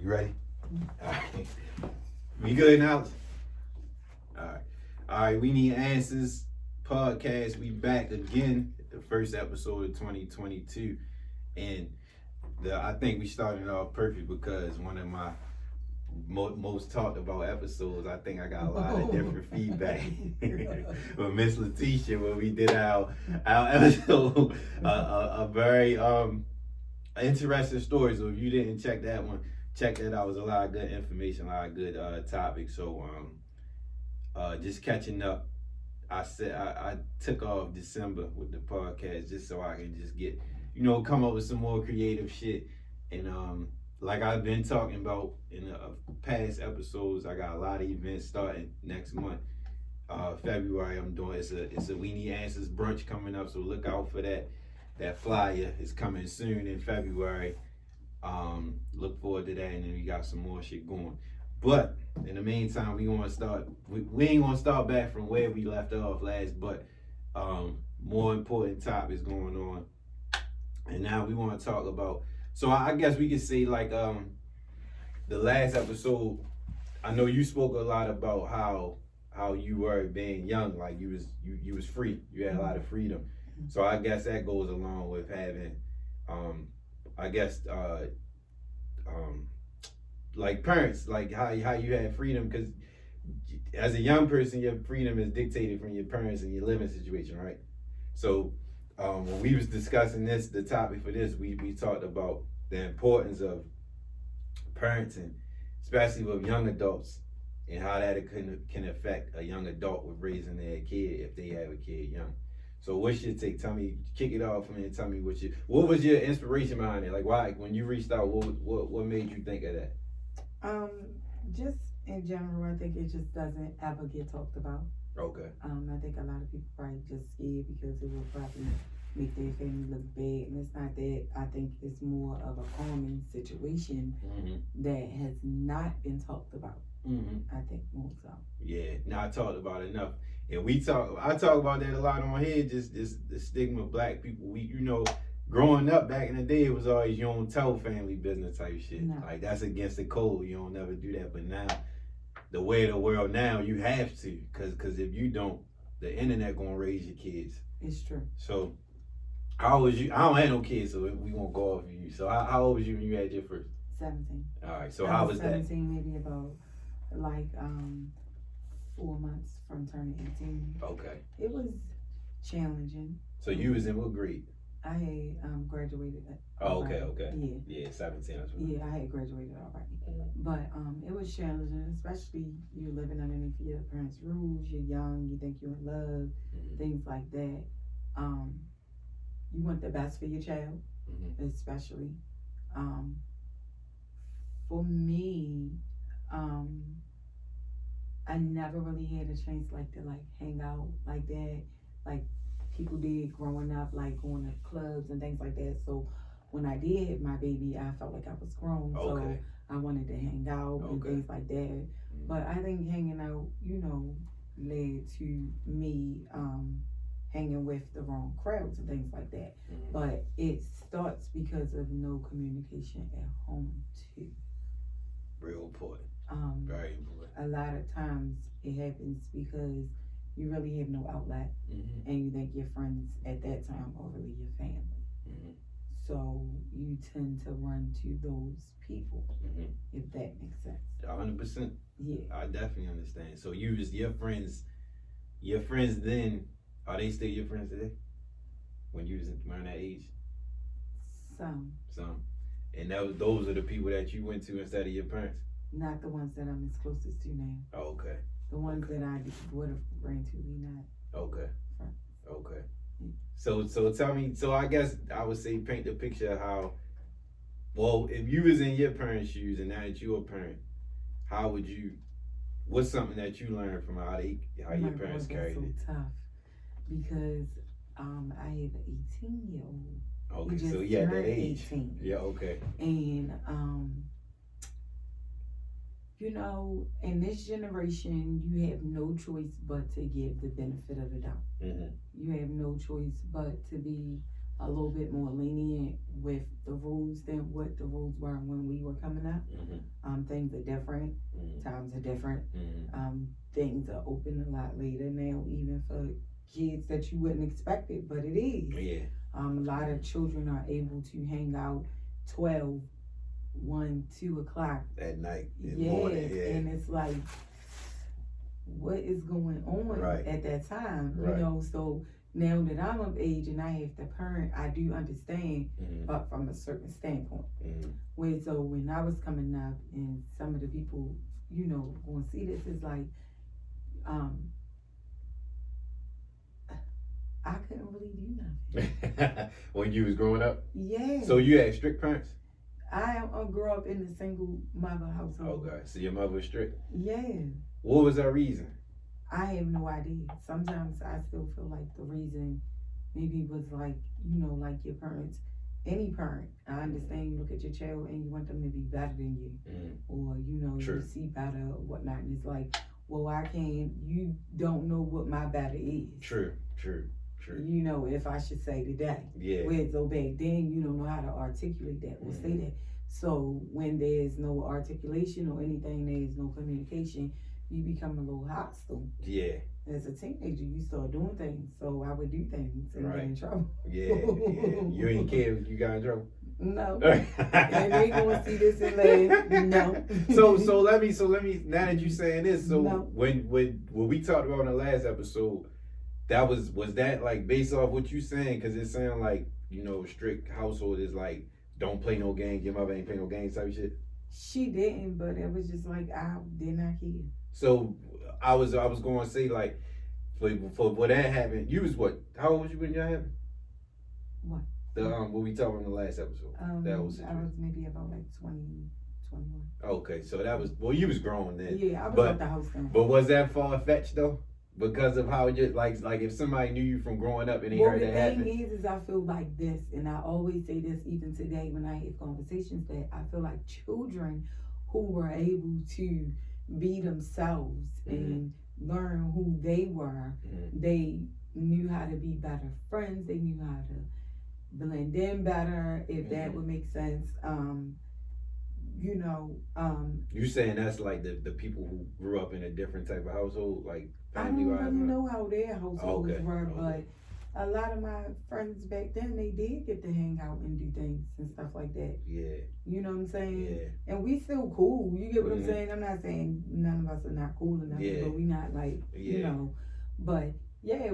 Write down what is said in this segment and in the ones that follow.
You ready? All right. We good now? All right. All right. We Need Answers podcast. We back again. The first episode of 2022. And I think we started off perfect because one of my most talked about episodes, I think I got a lot of different feedback from Miss Letitia when we did our episode. A very interesting story. So if you didn't check that one, check that out. It was a lot of good information, a lot of good topics. So just catching up. I took off December with the podcast just so I can just get, come up with some more creative shit. And like I've been talking about in the past episodes, I got a lot of events starting next month. February I'm doing it's a We Need Answers brunch coming up, so look out for that. That flyer is coming soon in February. Look forward to that, and then we got some more shit going. But in the meantime, we gonna start. We ain't gonna start back from where we left off last, but more important topics going on. And now we want to talk about. So I guess we could say like the last episode. I know you spoke a lot about how you were being young, like you was free. You had a lot of freedom. So I guess that goes along with having, like parents, like how you had freedom, because as a young person, your freedom is dictated from your parents and your living situation, right? So when we was discussing the topic for this, we talked about the importance of parenting, especially with young adults, and how that can affect a young adult with raising their kid if they have a kid young. So what's your take? Tell me, kick it off for me and tell me what was your inspiration behind it? Like why, when you reached out, what made you think of that? Just in general, I think it just doesn't ever get talked about. Okay. I think a lot of people probably just scared because it will probably make their family look bad, and it's not that. I think it's more of a common situation that has not been talked about. I think more so. Yeah, not talked about enough. And I talk about that a lot on here, just the stigma of black people. Growing up back in the day, it was always you don't tell family business type shit. No. Like that's against the code. You don't never do that. But now, the way of the world now, you have to, cause if you don't, the internet gonna raise your kids. It's true. So, how old was you? I don't have no kids, so we won't go off of you. So how old was you when you had your first? 17. All right. So how was 17, maybe about like 4 months from turning 18. Okay. It was challenging. So you was in what grade? I had graduated. Oh, okay. Yeah. Yeah, 17. That's what. Yeah, I had graduated already. But it was challenging, especially you're living underneath your parents' rules. You're young. You think you're in love. Things like that. You want the best for your child, especially. For me, I never really had a chance to hang out like that, like people did growing up, like going to clubs and things like that. So when I did have my baby, I felt like I was grown, so I wanted to hang out and things like that. But I think hanging out, led to me hanging with the wrong crowds and things like that. But it starts because of no communication at home too. Real important. Very important. A lot of times it happens because you really have no outlet, and you think your friends at that time are really your family. So you tend to run to those people, if that makes sense. 100%. Yeah. I definitely understand. So you was your friends then, are they still your friends today? When you was around that age? Some. And those are the people that you went to instead of your parents? Not the ones that I'm as closest to now. Oh, okay. The ones that I would have ran to, we not. Okay. Friends. Okay. So tell me, so I guess I would say paint the picture of how, well, if you was in your parents' shoes and now that you're a parent, what's something that you learned from how your parents carried it? So tough because I have an 18-year-old. Okay, so you at that age. 18. Yeah, okay. And in this generation, you have no choice but to give the benefit of the doubt. You have no choice but to be a little bit more lenient with the rules than what the rules were when we were coming up. Things are different, times are different. Things are open a lot later now, even for kids that you wouldn't expect it, but it is. Yeah. A lot of children are able to hang out 12, 1, 2 o'clock At night. and it's like, what is going on Right. at that time? Right. You know, so now that I'm of age and I have to parent, I do understand, but from a certain standpoint. So when I was coming up, and some of the people, you know, going to see this is like, I couldn't really do nothing. When you was growing up? Yeah. So you had strict parents? I grew up in a single mother household. Okay, so your mother was strict? Yeah. What was her reason? I have no idea. Sometimes I still feel like the reason maybe was like, you know, like your parents, any parent. I understand you look at your child and you want them to be better than you. Or, you know, True. you see better or whatnot. And it's like, well, you don't know what my better is. True. You know, if I should say today. Yeah. Where so back then you don't know how to articulate that or say that. So when there's no articulation or anything, there's no communication, you become a little hostile. Yeah. As a teenager, you start doing things. So I would do things and get in trouble. Yeah. You ain't care if you got in trouble? No. And they gonna see this and laugh. No. So let me now that you saying this, so No. when we talked about in the last episode, that was that like based off what you saying? Because it sounded like, you know, strict household is like, don't play no games, your mother ain't play no games type shit. She didn't, but it was just like I did not care. So I was going to say, like, for when that happened, you was what? How old was you when that happened? What? What we talked about in the last episode. That was I was maybe about like 20, 21. Okay, so that was, well, you was grown then. Yeah, I was at the house then. But was that far fetched though? Because of how you like if somebody knew you from growing up and they heard that happen. The thing is I feel like this, and I always say this even today when I have conversations, that I feel like children who were able to be themselves and learn who they were, they knew how to be better friends, they knew how to blend in better, if that would make sense. You know, you saying that's like the people who grew up in a different type of household, like family I don't wise? really know how their households were, but a lot of my friends back then, they did get to hang out and do things and stuff like that. Yeah. You know what I'm saying? Yeah. And we still cool. You get what I'm saying? I'm not saying none of us are not cool enough, but we not like, you know. But yeah,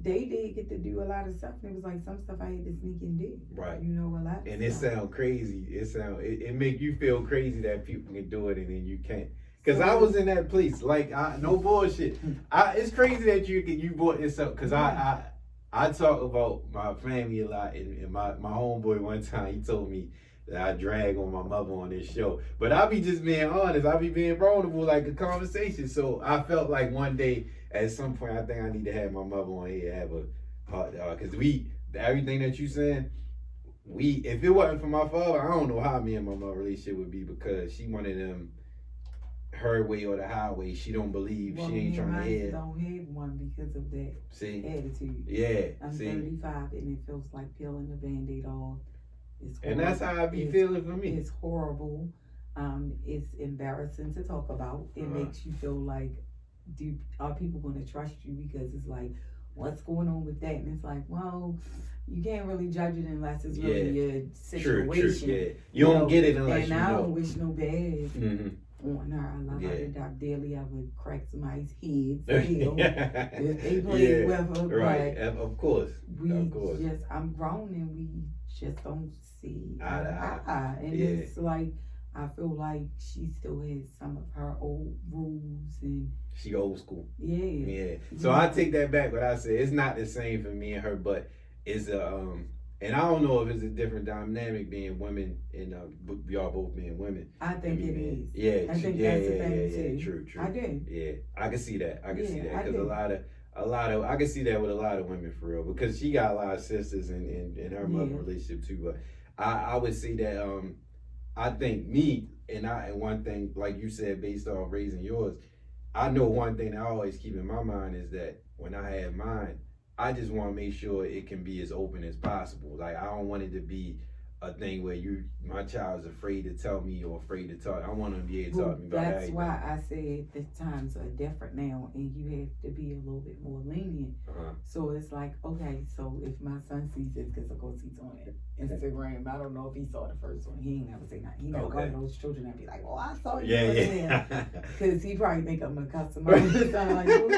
they did get to do a lot of stuff, and it was like some stuff I had to sneak and do. Right. You know, a lot. And it sound crazy. It make you feel crazy that people can do it and then you can't. Cause I was in that place, like no bullshit. It's crazy that you brought this up, cause I talk about my family a lot, and my homeboy one time he told me that I drag on my mother on this show, but I be just being honest. I be being vulnerable, like a conversation. So I felt like one day at some point I think I need to have my mother on here, have a cause everything that you saying. If it wasn't for my father, I don't know how me and my mother relationship would be, because she one of them, her way or the highway. She don't believe, she ain't trying to hear. I don't have one because of that attitude. Yeah. I'm 35 and it feels like peeling the Band-Aid off. It's horrible. And that's how I be feeling for me. It's horrible. It's embarrassing to talk about. It makes you feel like, are people going to trust you? Because it's like, what's going on with that? And it's like, well, you can't really judge it unless it's really your situation. True. You don't get it unless you know. And I don't wish no bad on her. I love her to death dearly. I would crack somebody's head still if they played with her. Right, of course. I'm grown and we just don't see eye to eye. And Yeah. it's like, I feel like she still has some of her old rules and she old school. Yeah. So I take that back. What I said, it's not the same for me and her, but it's and I don't know if it's a different dynamic being women and y'all both being women. I think it is. Yeah, I think that's the thing too. True. I do. Yeah, I can see that. I can see that because a lot of I can see that with a lot of women for real, because she got a lot of sisters in her mother relationship too. But I would say that I think me and one thing, like you said, based off raising yours, I know one thing that I always keep in my mind is that when I had mine, I just want to make sure it can be as open as possible. Like I don't want it to be a thing where my child is afraid to tell me or afraid to talk. I want them to be able to talk to me about That's everything. why I said the times are different now, and you have to be a little bit more lenient. So it's like, okay, so if my son sees it, because of course he's on Instagram, I don't know if he saw the first one. He ain't never say nothing. He never go to those children and be like, "Oh, I saw you." Yeah. Because he probably think I'm a customer. I'm like, "What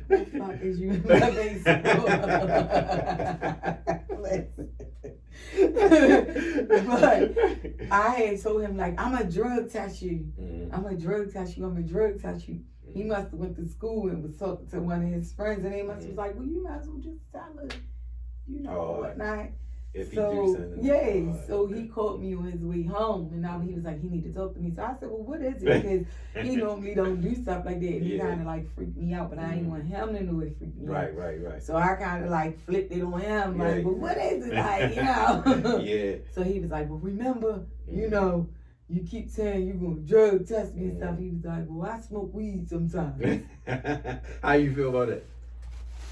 the fuck is you in my face?" But I had told him, like, I'm a drug test you. I'm a drug test you. I'm a drug test you. He must have went to school and was talking to one of his friends, and they must have was like, well, you might as well just tell her, you know, whatnot. If he So do something. so he called me on his way home, and now he was like, he need to talk to me. So I said, well, what is it? Because he normally don't do stuff like that, and he kind of like freaked me out, but I didn't want him to know it freaked me out. Right. So I kind of like flipped it on him, like, well, what is it, like, you know? Yeah. So he was like, well, remember, you know, you keep saying you're gonna drug test me and stuff. He was like, well, I smoke weed sometimes. How you feel about it?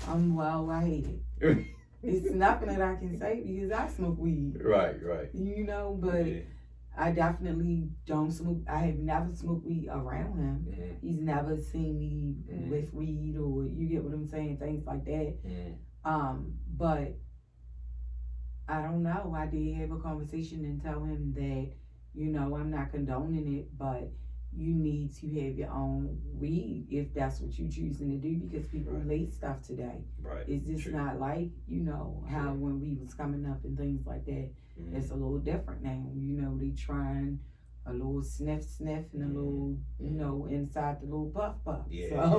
Well, I hate it. It's nothing that I can say because I smoke weed. Right. You know, but I definitely don't smoke. I have never smoked weed around him. He's never seen me with weed, or you get what I'm saying, things like that. But I don't know. I did have a conversation and tell him that, you know, I'm not condoning it, but you need to have your own weed if that's what you're choosing to do, because people late stuff today. It's just not like, you know, how when we was coming up and things like that. It's a little different now. You know, they trying a little sniff and a little, you know, inside the little puff. Yeah, I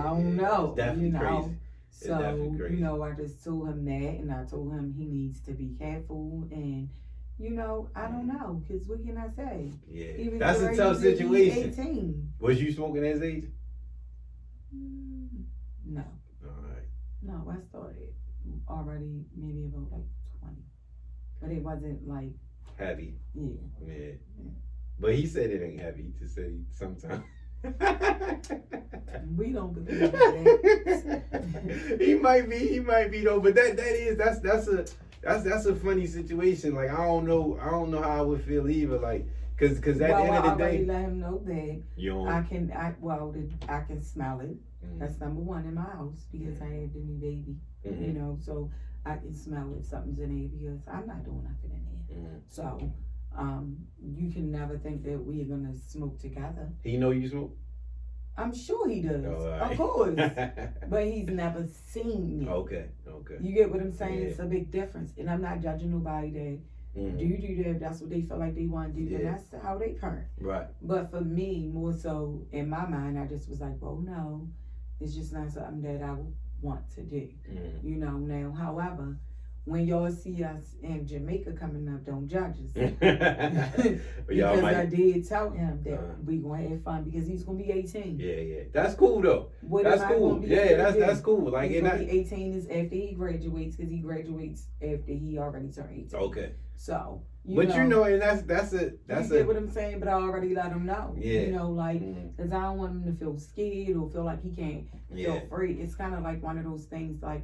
don't know. It's definitely you know. crazy. So, you know, I just told him that, and I told him he needs to be careful, and you know, I don't know, because what can I say? Yeah, that's a tough situation. 18. Was you smoking at his age? No. All right. No, I started already maybe about like 20. But it wasn't like... Heavy. Yeah. But he said it ain't heavy. He just said sometimes. We don't believe that. He might be though, but that's a funny situation. Like I don't know how I would feel either. Like, cause at the end of the day, I already let him know that I can smell it. That's number one in my house because I had the new baby. You know, so I can smell if something's in there because I'm not doing nothing in there. So, you can never think that we are gonna smoke together. He know you smoke? I'm sure he does, right. of course. But he's never seen me. Okay. You get what I'm saying? It's a big difference, and I'm not judging nobody that do that. If that's what they feel like they want to do, then that's how they parent. Right. But for me, more so in my mind, I just was like, well, no, it's just not something that I want to do. You know. Now, however, when y'all see us in Jamaica coming up, don't judge us. Because I did tell him that we gonna have fun because he's gonna be 18. Yeah. That's cool though. That's cool. That's cool. Like he's gonna be 18 is after he graduates, because he graduates after he already turned 18. Okay. So. You know, and that's you get what I'm saying, but I already let him know. Yeah. You know, like, because I don't want him to feel scared or feel like he can't feel free. It's kind of like one of those things, like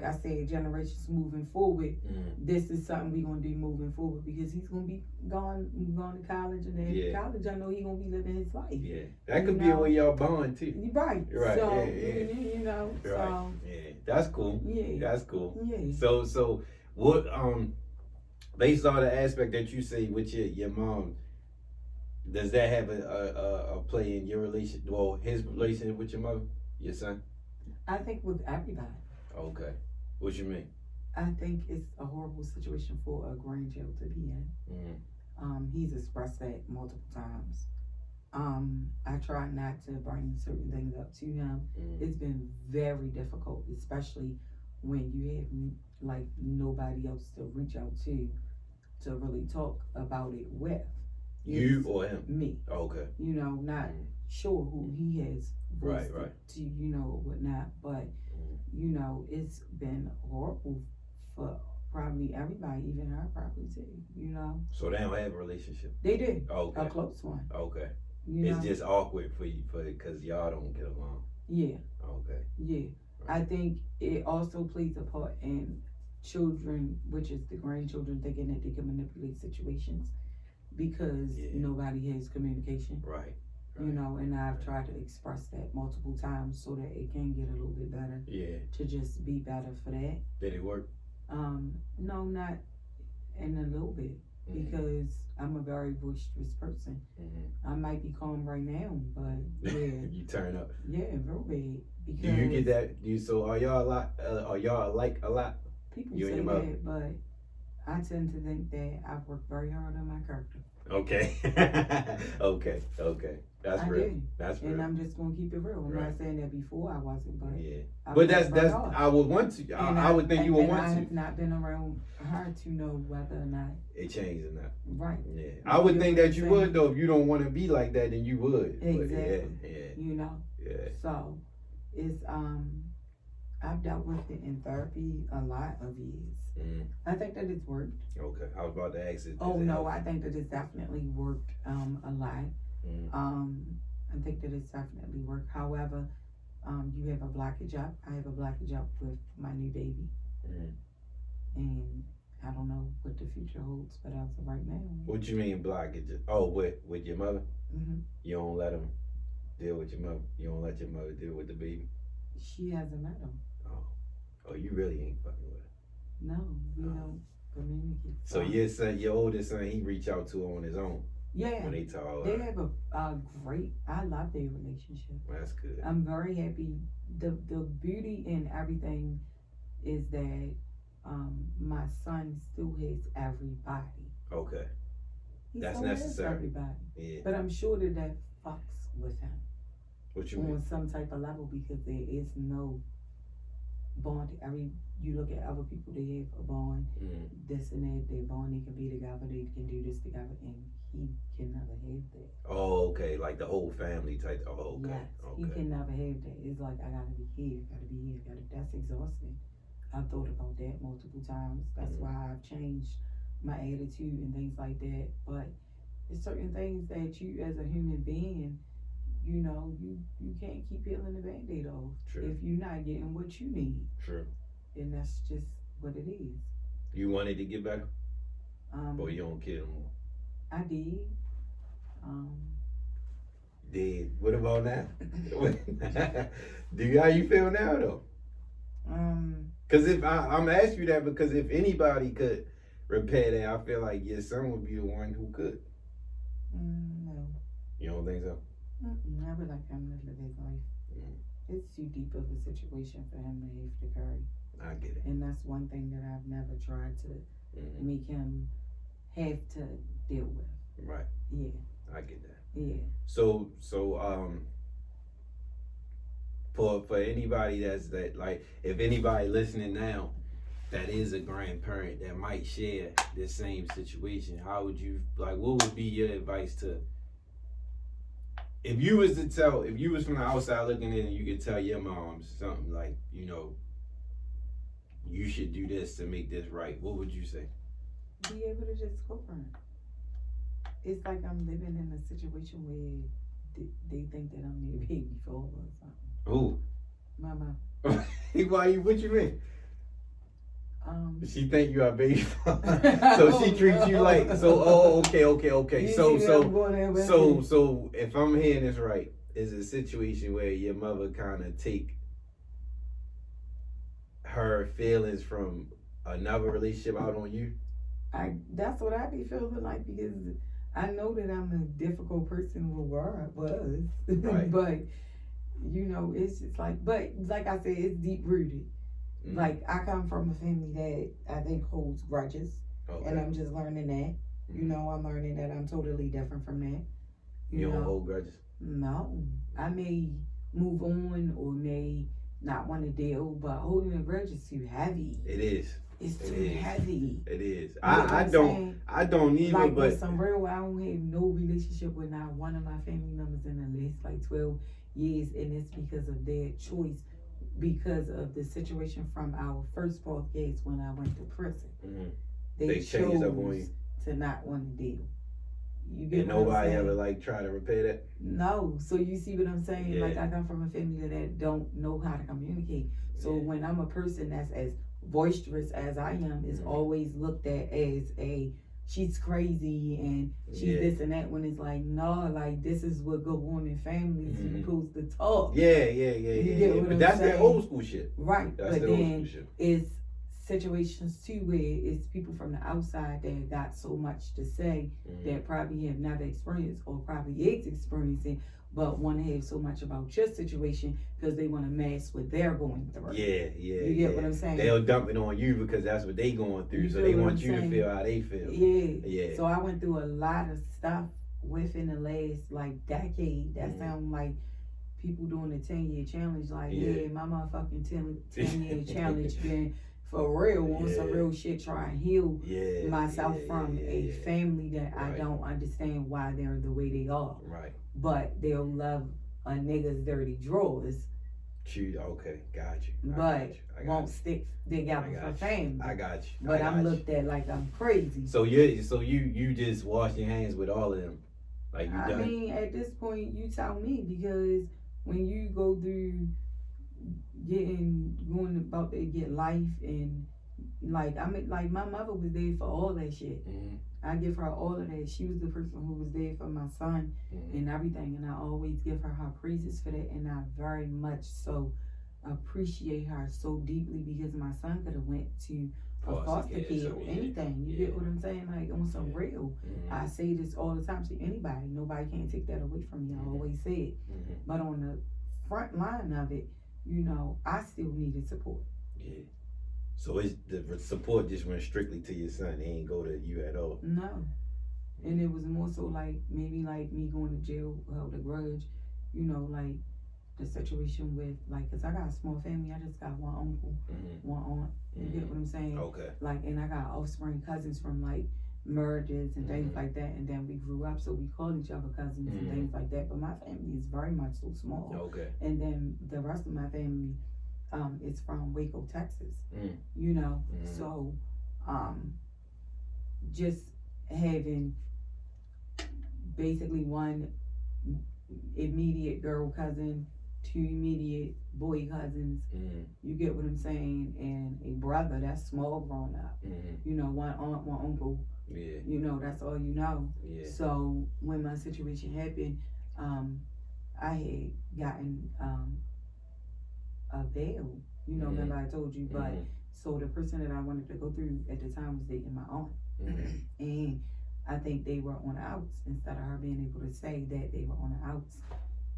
I said, generations moving forward. This is something we're gonna do moving forward because he's gonna be going to college, and then college, I know he's gonna be living his life. Yeah, that could be a way y'all bond too. Right. So you know, right. so that's cool. Yeah, that's cool. Yeah. So what? Based on the aspect that you say with your mom, does that have a play in your relation? Well, his relationship with your mother, your son? I think with everybody. Okay. What you mean? I think it's a horrible situation for a grandchild to be in. He's expressed that multiple times. I try not to bring certain things up to him. It's been very difficult, especially when you have like nobody else to reach out to really talk about it with. You or him? Me. Okay. You know, not sure who he has right. to, you know, whatnot, but you know, it's been horrible for probably everybody, even her probably too, you know. So they don't have a relationship? They do. Okay. A close one. Okay. You it's just awkward for you because y'all don't get along. Yeah. Okay. Yeah. I think it also plays a part in children, which is the grandchildren, thinking that they can manipulate situations because nobody has communication. Right. You know, and I've tried to express that multiple times so that it can get a little bit better. Yeah. To just be better for that. Did it work? No, not in a little bit. Because I'm a very boisterous person. I might be calm right now, but yeah. You turn up. Yeah, real bad. Because Do you get that? So are y'all a lot? Are y'all alike a lot? People say that, but I tend to think that I've worked very hard on my character. Okay. Okay. That's real. Do. That's real. And I'm just gonna keep it real. I'm not saying that before I wasn't, but But that's I would want to. I would think you would want to. I have not been around her to know whether or not it changed or not. Right. Yeah. I would think that you would though. If you don't want to be like that, then you would. Exactly. But yeah. You know. Yeah. So it's I've dealt with it in therapy a lot of years. I think that it's worked. Okay. I was about to ask it. Oh no, I think that it's definitely worked a lot. I think that it's definitely worked. However, you have a blockage up. I have a blockage up with my new baby. And I don't know what the future holds, but as of right now. What you mean blockage? Oh, with your mother? You don't let them deal with your mother? You don't let your mother deal with the baby? She hasn't met him. Oh, you really ain't fucking with her? No, we don't communicate. So your son, your oldest son, he reach out to her on his own? Yeah. When they talk. They have a great, I love their relationship. That's good. I'm very happy. The beauty in everything is that my son still has everybody. Okay. That's still necessary. Has everybody. Yeah. But I'm sure that fucks with him. What you mean? On some type of level, because there is no bond. I mean, you look at other people, they have a bond, this and that, they bond, they can be together, they can do this together, and he can never have that. Oh, okay, like the whole family type. Oh, okay. Yes, okay. he can never have that. It's like, I gotta be here, that's exhausting. I've thought about that multiple times. That's why I've changed my attitude and things like that. But it's certain things that you, as a human being, you know, you can't keep peeling the Band-Aid off. True. If you're not getting what you need. True. And that's just what it is. You wanted to get better? Or you don't care no more? I did. Did. What about now? How you feel now though? Cause if I'm asking you that because if anybody could repair that, I feel like your son would be the one who could. No. You don't think so? I would like him to live his life. It's too deep of a situation for him to have to carry. I get it. And that's one thing that I've never tried to make him have to deal with. Right. Yeah. I get that. Yeah. So for anybody that like, if anybody listening now that is a grandparent that might share this same situation, how would you, like, what would be your advice to, if you was from the outside looking in and you could tell your mom something like, you know, you should do this to make this right, what would you say? Be able to just go for it. It's like I'm living in a situation where they think that I'm their baby father or something. Who? My mom. What you mean? She think you are baby father, so she treats you like so. Oh, okay. So if I'm hearing this right, is a situation where your mother kind of take her feelings from another relationship out on you? That's what I be feeling like, because I know that I'm a difficult person with where I was, right. But you know, it's just like, but like I said, it's deep rooted. Like, I come from a family that I think holds grudges, and I'm just learning that. You know, I'm learning that I'm totally different from that. You don't hold grudges? No. I may move on or may not want to deal, but holding a grudge is too heavy. It is. It's too heavy. It is. I don't either, like, but some real, I don't have no relationship with not one of my family members in at least like 12 years, and it's because of their choice, because of the situation from our first podcast when I went to prison. They chose changed up on you to not want to deal. You get And what I'm nobody saying? ever like try to repair that? No. So you see what I'm saying? Yeah. Like I come from a family that don't know how to communicate. So Yeah. when I'm a person that's as boisterous as I am, it's always looked at as she's crazy and she's this and that, when it's like, no, like this is what good woman families you supposed to talk. Yeah. You get what But I'm that's saying? that old school shit. Right. That's but the old then school shit. it's situations too where it's people from the outside that got so much to say that probably have never experienced or probably is experiencing, but want to have so much about your situation because they want to mask what they're going through. Yeah. You get what I'm saying? They'll dump it on you because that's what they going through, so they want you to feel how they feel. Yeah. So I went through a lot of stuff within the last like decade that sound like people doing the 10-year challenge. Like, my motherfucking 10-year challenge been for real on some real shit, trying to heal myself from a family that I don't understand why they're the way they are. Right. But they'll love a nigga's dirty drawers. Okay, got you. But won't stick together for family. I got you. But I'm looked at like I'm crazy. So you just wash your hands with all of them, like you done. I mean, at this point, you tell me, because when you go through going about to get life and like like my mother was there for all that shit. I give her all of that. She was the person who was there for my son and everything, and I always give her praises for that, and I very much so appreciate her so deeply, because my son could have went to a foster care or anything. You get what I'm saying? Like on some real. I say this all the time to anybody. Nobody can take that away from me. I always say it. But on the front line of it, you know, I still needed support. Yeah. So it's the support just went strictly to your son. It ain't go to you at all. No. And it was more so like maybe like me going to jail held a grudge, you know, like the situation with like, cause I got a small family. I just got one uncle, one aunt. You get what I'm saying? Okay. Like, and I got offspring cousins from like marriages and things like that. And then we grew up, so we called each other cousins and things like that. But my family is very much so small. Okay. And then the rest of my family is from Waco, Texas. You know, so just having basically one immediate girl cousin, two immediate boy cousins, you get what I'm saying, and a brother that's small grown up, you know, one aunt, one uncle, you know, that's all you know. So when my situation happened, I had gotten a veil, you know, remember I told you, but so the person that I wanted to go through at the time was dating my aunt, and I think they were on the outs instead of her being able to say that they were on the outs.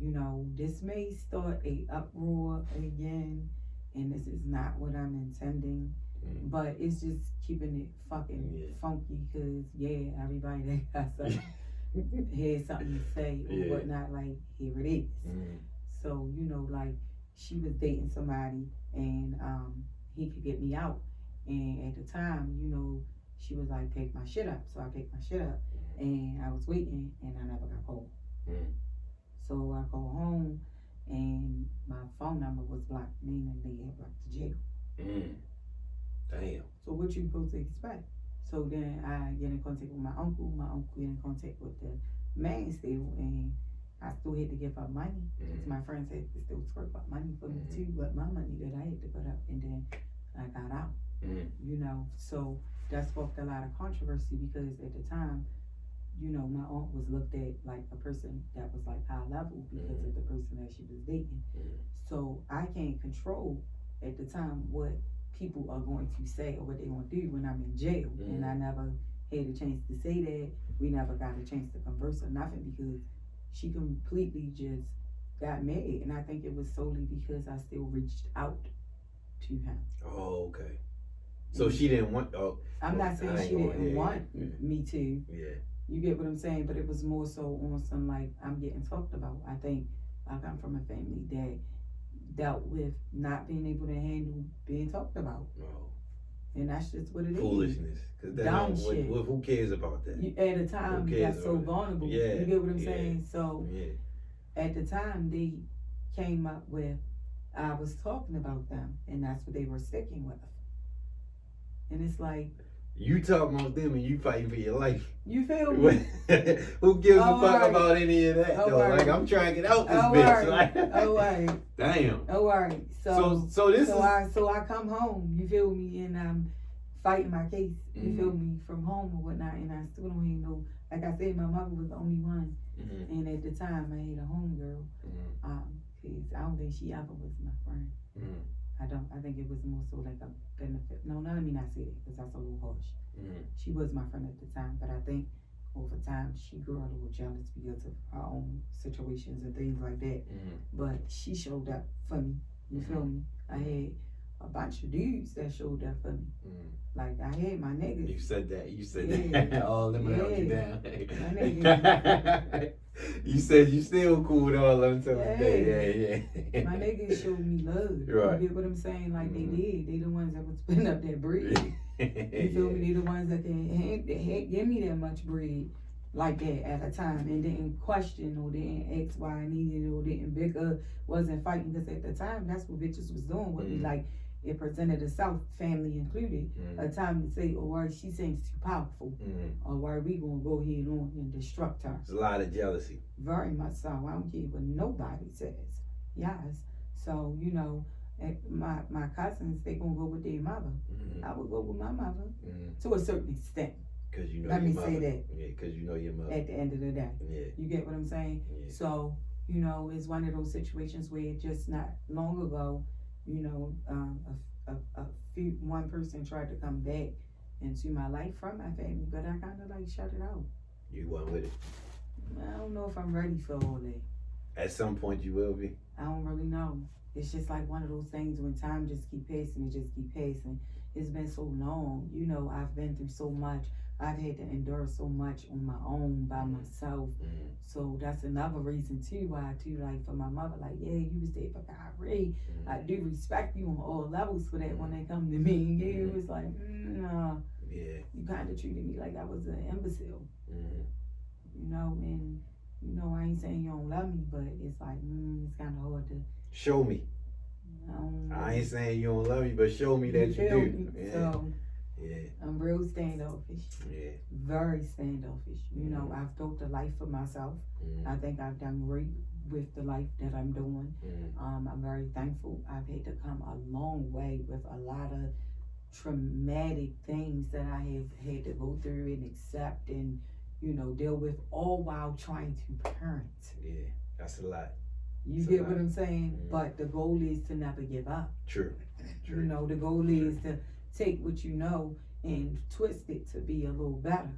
You know, this may start a uproar again, and this is not what I'm intending, but it's just keeping it fucking funky, because everybody that got something had something to say or whatnot, like here it is. So, you know, like she was dating somebody and he could get me out, and at the time, you know, she was like, pick my shit up. So I picked my shit up, and I was waiting, and I never got home. So I go home, and my phone number was blocked, meaning they had brought to jail. Damn. So what you supposed to expect? So then I get in contact with my uncle get in contact with the man still, and I still had to give her money, because my friends had to still twerk up money for me too, but my money that I had to put up, and then I got out. You know, so that sparked a lot of controversy, because at the time, you know, my aunt was looked at like a person that was like high level because of the person that she was dating. So I can't control at the time what people are going to say or what they're going to do when I'm in jail. And I never had a chance to say that. We never got a chance to converse or nothing, because she completely just got mad. And I think it was solely because I still reached out to him. Oh, okay. So she didn't want. I'm not saying she didn't want me to. Yeah. You get what I'm saying? But it was more so on some like, I'm getting talked about. I think I come from a family that dealt with not being able to handle being talked about. Oh. And that's just what it Foolishness. is. Dumb shit. Who cares about that? At the time, that's so vulnerable. Yeah. You get what I'm saying? So at the time, they came up with, I was talking about them, and that's what they were sticking with. And it's like, You talking about them and you fighting for your life. You feel me? Who gives a Oh, fuck right. about any of that Oh, though? right. Like I'm trying to get out this Oh, bitch. right. Like, Oh, right. Damn. Oh, right. So this is I come home, you feel me, and I'm fighting my case, you feel Mm-hmm. me, from home or whatnot, and I still don't even know. Like I said, my mother was the only one, Mm-hmm. and at the time I had a homegirl, Mm-hmm. cause I don't think she ever was my friend. Mm-hmm. I don't. I think it was more so like a benefit. No, let me not say that because that's a little harsh. Mm-hmm. She was my friend at the time, but I think over time she grew a little jealous because of her own situations and things like that. Mm-hmm. But she showed up for me. You feel me? I had a bunch of dudes that showed up for me. Mm-hmm. Like I had my niggas. You said that. You said Yeah. that. All them held you Yeah. down. You said you still cool with all of them till today. Yeah. My niggas showed me love. Right. You get what I'm saying? Like Mhm. they did. They the ones that was putting up that bread. You feel me? They the ones that can give me that much bread like that at a time and didn't question or didn't ask why I needed it or didn't bicker, wasn't fighting, because at the time that's what bitches was doing with me. Like it presented itself, family included, a time to say, oh, why she seems too powerful, or why we gonna go ahead on and destruct her. There's a lot of jealousy. Very much so. I don't care what nobody says. Yes. So, you know, my cousins, they gonna go with their mother. I would go with my mother to a certain extent. Cause you know Let your me mother. say that. Yeah, cause you know your mother. At the end of the day. Yeah. You get what I'm saying? Yeah. So, you know, it's one of those situations where just not long ago, you know, one person tried to come back into my life from my family, but I kind of like shut it out. You went with it. I don't know if I'm ready for all that. At some point you will be. I don't really know. It's just like one of those things when time just keep passing, it just keep passing. It's been so long, you know, I've been through so much. I've had to endure so much on my own by myself. So that's another reason too why too, like for my mother, like, yeah, you was there for Kyrie. I do respect you on all levels for that when they come to me. Yeah, it was like, nah. Yeah. You kind of treated me like I was an imbecile. You know, and you know, I ain't saying you don't love me, but it's like, it's kind of hard to. Show me. I ain't saying you don't love me, but show me that you do. Yeah. So, yeah. I'm real standoffish. Yeah. Very standoffish. You know, I've built a life for myself. I think I've done great with the life that I'm doing. I'm very thankful. I've had to come a long way with a lot of traumatic things that I have had to go through and accept and, you know, deal with, all while trying to parent. Yeah, that's a lot. You get what I'm saying? But the goal is to never give up. True. You know, the goal is to take what you know and twist it to be a little better.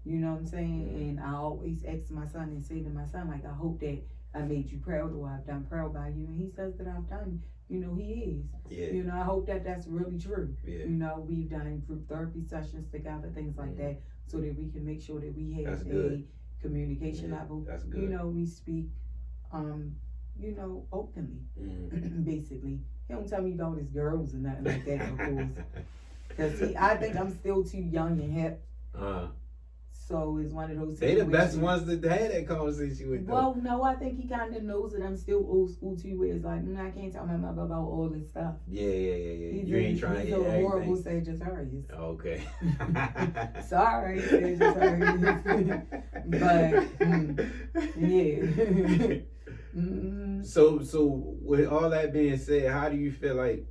You know what I'm saying? And I always ask my son and say to my son, like, I hope that I made you proud or I've done proud by you. And he says that I've done, you know, he is. Yeah. You know, I hope that that's really true. Yeah. You know, we've done group therapy sessions together, things like that, so that we can make sure that we have a communication level. That's good. You know, we speak, you know, openly, basically. He don't tell me about his girls or nothing like that, of course. Because I think I'm still too young and hip. So it's one of those They the best situations. ones to have that conversation with. Well, no, I think he kind of knows that I'm still old school too, where it's like, I can't tell my mother about all this stuff. Yeah. You ain't trying to he's hear a horrible everything. Sagittarius. Okay. Sorry, Sagittarius. But, yeah. So with all that being said, how do you feel like,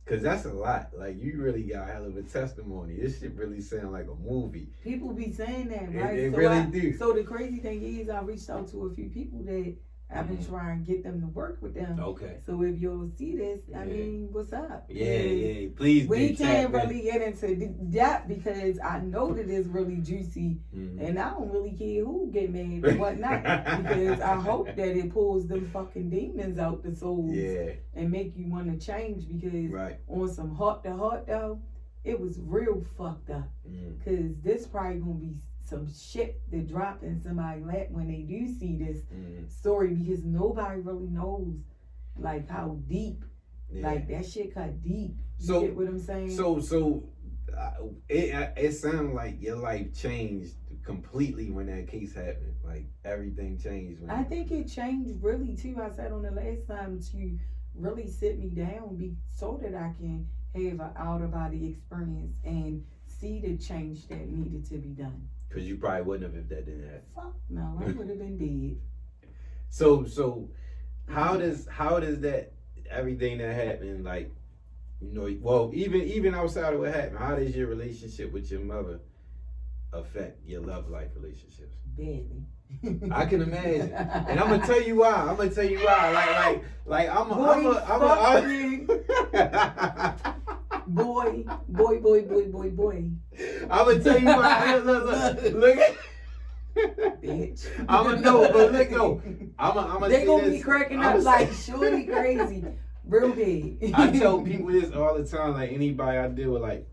because that's a lot, like you really got a hell of a testimony. This shit really sound like a movie. People be saying that, right? It really do. So the crazy thing is I reached out to a few people that I've been trying to get them to work with them. Okay. So if you'll see this, I mean, what's up? Yeah. Please. We can't really get into that because I know that it's really juicy, and I don't really care who get mad or whatnot because I hope that it pulls them fucking demons out the souls and make you want to change because on some heart to heart though, it was real fucked up because this probably gonna be some shit that drop in somebody's lap when they do see this story because nobody really knows like how deep like that shit cut deep. You get what I'm saying? So it sounded like your life changed completely when that case happened. Like everything changed. I think it changed really too. I said on the last time to really sit me down so that I can have an out of body experience and see the change that needed to be done. Because you probably wouldn't have if that didn't happen. Fuck no, I would have been dead. So how does that everything that happened, like, you know, well, even outside of what happened, how does your relationship with your mother affect your love life relationships? Badly. I can imagine, and I'm gonna tell you why. Like I'm Boy. I'm gonna tell you why. Look at. Bitch. I'm gonna know, but look, no. I'm gonna. They gonna be cracking up like shorty crazy, real big. I tell people this all the time. Like anybody I deal with, like,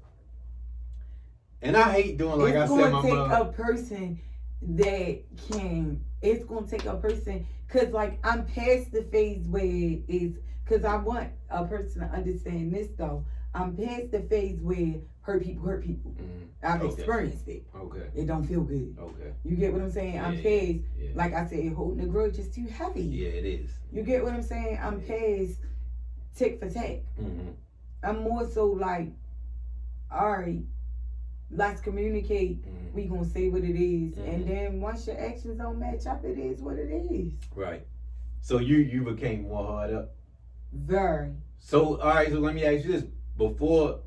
and I hate doing like I said. My It's gonna mom. take a person that can. It's gonna take a person, cause like I'm past the phase where it's. Cause I want a person to understand this though. I'm past the phase where hurt people. I've experienced it. Okay. It don't feel good. Okay. You get what I'm saying? I'm past. Yeah. Like I said, holding a grudge is too heavy. Yeah, it is. You get what I'm saying? I'm past tick for tack. Mm-hmm. I'm more so like, all right, let's communicate. Mm-hmm. We gonna say what it is, and then once your actions don't match up, it is what it is. Right. So you became more hard up. Very. So all right. So let me ask you this: before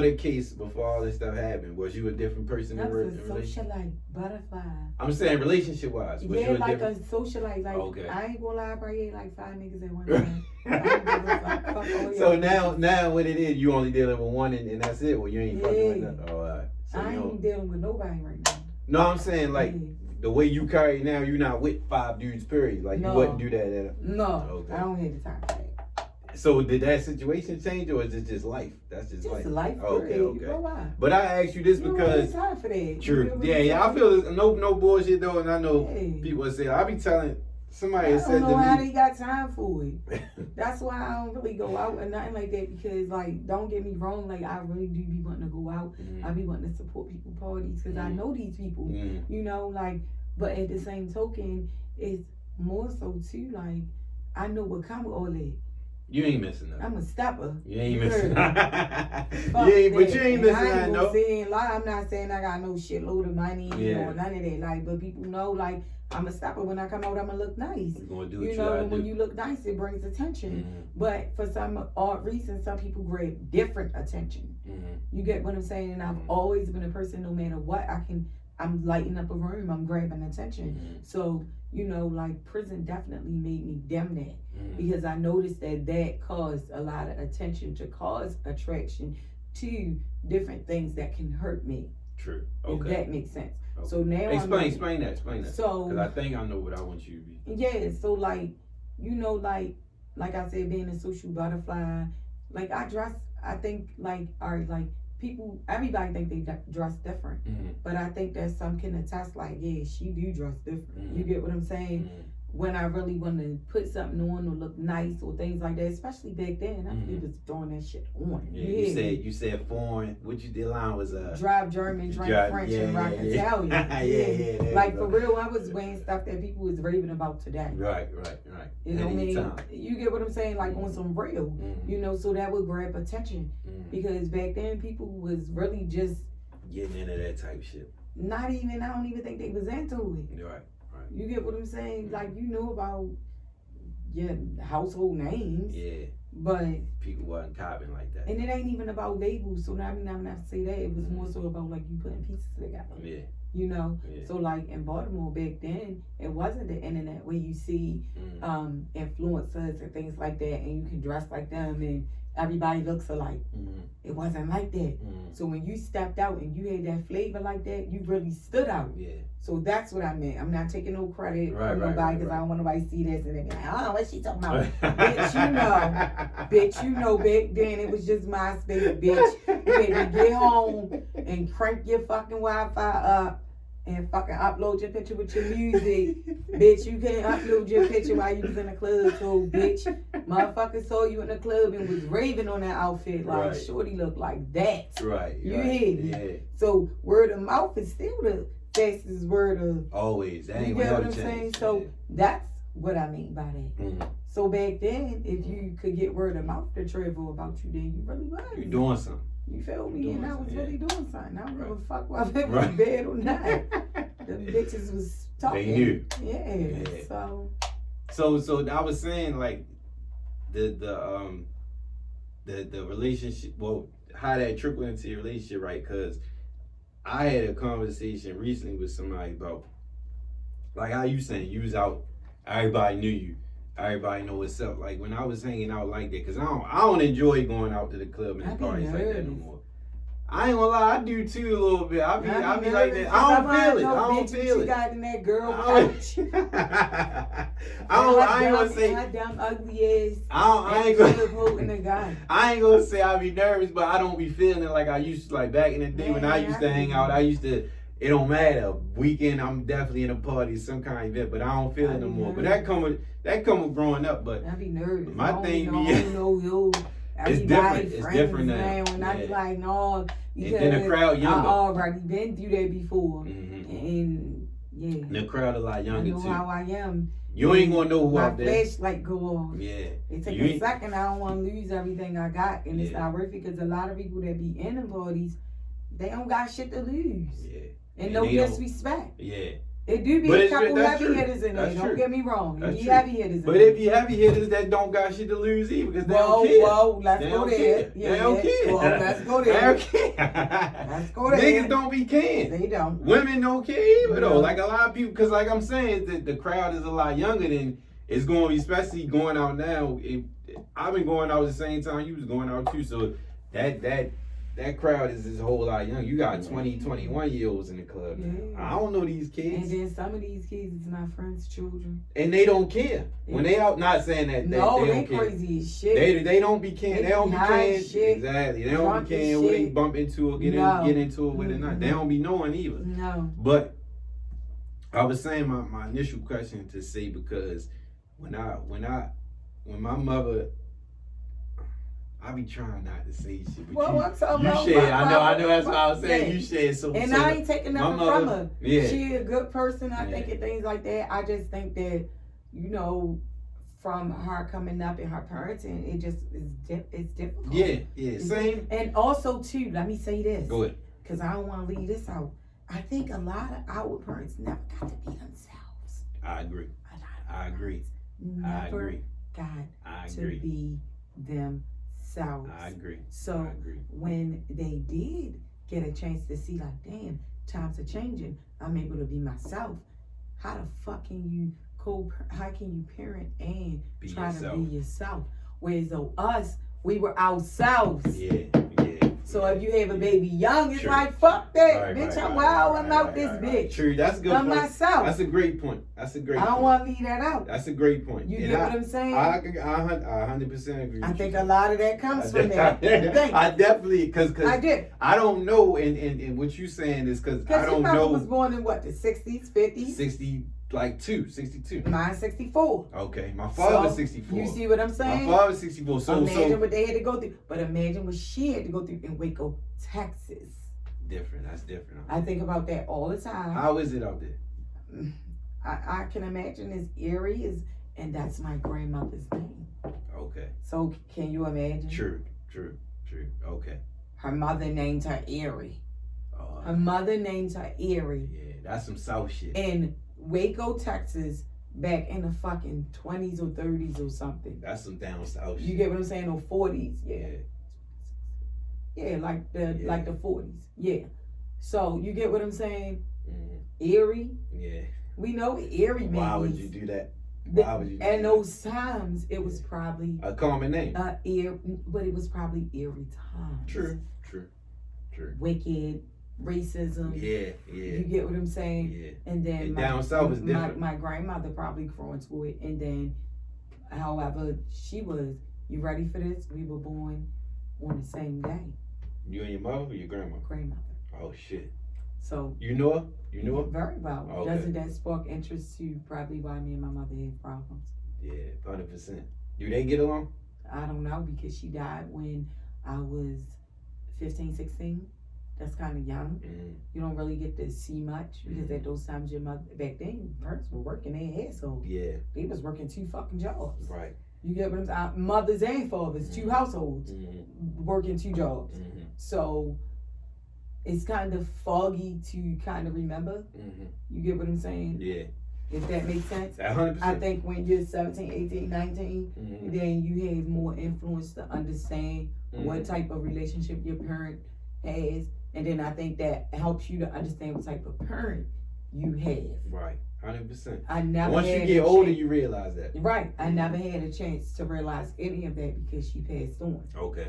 the case, before all this stuff happened, was you a different person That in was a relationship? socialite, butterfly. I'm saying relationship wise. Was Yeah, you a like different? a socialite. Like Okay. I ain't gonna lie, I probably ate like 5 niggas at one time. I don't give a fuck. Fuck all So y'all. now what it is, you only dealing with one and that's it. Well, you ain't fucking with nothing. All right. So I you ain't don't. dealing with nobody right now. No, I'm saying like Yeah. the way you carry now, you're not with 5 dudes. Period. Like No. you wouldn't do that. No, Okay. I don't have the time for that. So did that situation change, or is it just life? That's just life. Just life. Okay, period. okay. You know why? But I asked you this You don't have because time for that. true. Yeah. I feel it's no bullshit though, and I know Yeah. people say I be telling somebody I said don't know to how me. they got time for it. That's why I don't really go out or nothing like that, because like, don't get me wrong, like I really do be wanting to go out. I be wanting to support people parties because I know these people, you know, like, but at the same token, it's more so too, like, I know what come with all that. You ain't missing nothing. I'm a stepper. You ain't You missing. heard But you ain't missing I that, ain't no. gonna say and lie. I'm not saying I got no shitload of money Yeah. or none of that. Like, but people know, like, I'm a stepper. When I come out, I'ma look nice. You gonna do what You you know, gotta when do. you look nice, it brings attention. Mhm. But for some odd reason, some people grab different attention. Mhm. You get what I'm saying? And I've Mhm. always been a person, no matter what, I'm lighting up a room, I'm grabbing attention. Mhm. So, you know, like, prison definitely made me dim that. Mhm. Because I noticed that caused a lot of attention, to cause attraction to different things that can hurt me. True. If Okay. that makes sense. Okay. So now Explain that. So Because I think I know what I want you to be. yeah, so like, you know, like I said, being a social butterfly, like I think like, all right, like people, everybody think they dress different, Mhm. but I think that some can attest, like, yeah, she do dress different. Mhm. You get what I'm saying? Mhm. When I really want to put something on or look nice or things like that, especially back then, I really was throwing that shit on. Yeah, hear me? you said foreign. What you did line was Drive German, drink French, and rock Italian. yeah. Like for real, I was wearing stuff that people was raving about today. Right. You know what I mean? Anytime. You get what I'm saying? Like on some real, Mhm. you know, so that would grab attention, Mhm. because back then people was really just Getting into that type shit. not even, I don't even think they was into it. Right. You get what I'm saying? Like, you know about your household names, Yeah. but People wasn't copping like that. and it ain't even about labels. So now I'm not gonna say that. It was Mhm. more so about like you putting pieces together. Yeah. You know. Yeah. So like in Baltimore back then, it wasn't the internet where you see influencers and things like that, and you can dress like them and everybody looks alike. Mhm. It wasn't like that. Mhm. So when you stepped out and you had that flavor like that, you really stood out. Yeah. So that's what I meant. I'm not taking no credit Right, from right, nobody, right, because right. I don't want nobody to see this and they be like, I don't know what she talking about. Bitch, you know, back then it was just MySpace, bitch. You had to get home and crank your fucking Wi-Fi up and fucking upload your picture with your music. Bitch, you can't upload your picture while you was in the club, so bitch, motherfucker saw you in the club and was raving on that outfit like, Right. shorty look like that. Right. You right. hear me? Yeah. So word of mouth is still the fastest word of, Always. That you ain't get what never I'm saying? changed. So that's what I mean by that. Mhm. So back then, if you could get word of mouth to travel about you, then you really was. You doing something. You feel me? Doing And I was something, really doing something. I don't give a Right. fuck whether it was Right. bad or not. Them bitches was talking. They knew. Yeah. Yeah. So I was saying like the relationship. Well, how that trickled into your relationship, right? Because I had a conversation recently with somebody about like how you saying you was out, everybody knew you. Everybody know what's up. Like when I was hanging out like that, cause I don't enjoy going out to the club and I the be parties like that no nervous. more. I ain't gonna lie, I do too a little bit. I be like nervous that. 'cause I don't might feel it. know, I don't bitch, feel what it. you got in that girl I couch. ain't gonna say. Her dumb ugly ass. I ain't gonna. Holding a gun. I ain't gonna say I be nervous, but I don't be feeling it like I used to. Like back in the day when I Man, used to hang out, I used to. It don't matter. Weekend, I'm definitely in a party, some kind of event, but I don't feel it no more. But that come with growing up. But I be nervous. my thing be yo. It's different. It's different now. Man, when I be like, no, because and then the crowd I younger. already been through that before, Mm-hmm. and yeah, The crowd a lot I younger know too. how I am. You ain't gonna know who My out there. flashlight go off. Yeah. It take You a ain't- second. I don't want to lose everything I got, and it's Yeah. not worth it because a lot of people that be in the parties, they don't got shit to lose. Yeah. And And no they don't- disrespect. Yeah. It do be But a it's couple true, that's heavy true. hitters in there. That's Don't true. get me wrong. That's It be true. heavy hitters in But there. it be heavy hitters that don't got shit to lose either because they Whoa, don't care. whoa, let's They go don't there. care. Yeah, They don't care. Well, let's go They there. don't care. Let's go there. Niggas don't be caring. They don't. Women don't care either though. No. Like a lot of people, because like I'm saying, the crowd is a lot younger than it's going to be, especially going out now. I've been going out at the same time you was going out too, so that crowd is a whole lot young. You got 20, 21-year-olds in the club. Yeah. I don't know these And kids. then some of these kids is my friends' children. And they don't care. When they out, not saying that No, they they don't care. crazy as shit. They don't be caring. They don't be high caring. as shit, Exactly. They don't drunk be as caring what they shit. bump into or get No. into it with or not. They don't be knowing either. No. But I was saying my initial question to say because when my mother, I be trying not to say shit, but Well, I'm talking you about shared. my I know that's mama. what I was saying. Yeah. You shared so. And so I ain't taking my nothing mother- from her. Yeah. She a good person, I Yeah. think, and things like that. I just think that, you know, from her coming up and her parenting, it just is it's difficult. Yeah. Same. And also, too, let me say this. Go ahead. Because I don't want to leave this out. I think a lot of our parents never got to be themselves. I agree. A lot of I agree. parents I never agree. got I to agree. be themselves. I agree. So I agree. when they did get a chance to see, like, damn, times are changing, I'm able to be myself. How the fuck can you how can you parent and Be try yourself. to be yourself? Whereas though us, we were ourselves. Yeah. So if you have a baby young, it's Sure. like, fuck that, Right, bitch. right, I'm right, wild, right, I'm out right, this right, bitch. True, that's a good I'm point. myself. That's a great point. That's a great I don't point. want to leave that out. That's a great point. You And get what I'm saying? I 100% agree. I with think you. a lot of that comes from that. I definitely, because I did. I don't know, and what you saying is because I Because don't your mother was know born in what, the 60s, 50s? 62. Mine 64. Okay, my father's So, 64. You see what I'm My saying? father's 64. So Imagine what they had to go through. But imagine what she had to go through in Waco, Texas. different. That's different. I think about that all the time. How is it out there? I can imagine as eerie and that's my grandmother's name. Okay. So can you imagine? True. Okay. Her mother named her Erie. Oh, Her mother named her Erie yeah, that's some South shit. in Waco, Texas, back in the fucking 20s or 30s or something. That's some down South shit. You get what I'm saying? Or 40s, yeah. Yeah. Yeah, like the Yeah. like the 40s. Yeah. So you get what I'm saying? Mhm. Erie. Yeah. We know what Erie means. Why would you do that? Why would you do And that? those times it was probably A common name. but it was probably eerie times. True. Wicked, racism. Yeah. You get what I'm saying? Yeah. And then And down south is different. My grandmother probably grew into it, and then, however, she was. You ready for this? We were born on the same day. You and your mother or your grandma? Grandmother. Oh shit. So You know her? You know her? very well. Okay. Doesn't that spark interest to probably why me and my mother had problems? Yeah, 100%. Do they get along? I don't know because she died when I was 15, 16. That's kind of young. Mm. You don't really get to see much because at those times your mother back then parents were working their ass off. Yeah. They was working 2 fucking jobs. Right. You get what I'm saying? Mothers and fathers, 2 households, working 2 jobs. So it's kind of foggy to kind of remember. You get what I'm saying? Yeah. If that makes sense. 100%. I think when you're 17, 18, 19, then you have more influence to understand what type of relationship your parent has. And then I think that helps you to understand what type of parent you have. Right. 100%. I never Once had you get a older, chance- you realize that. Right. I never had a chance to realize any of that because she passed on. Okay.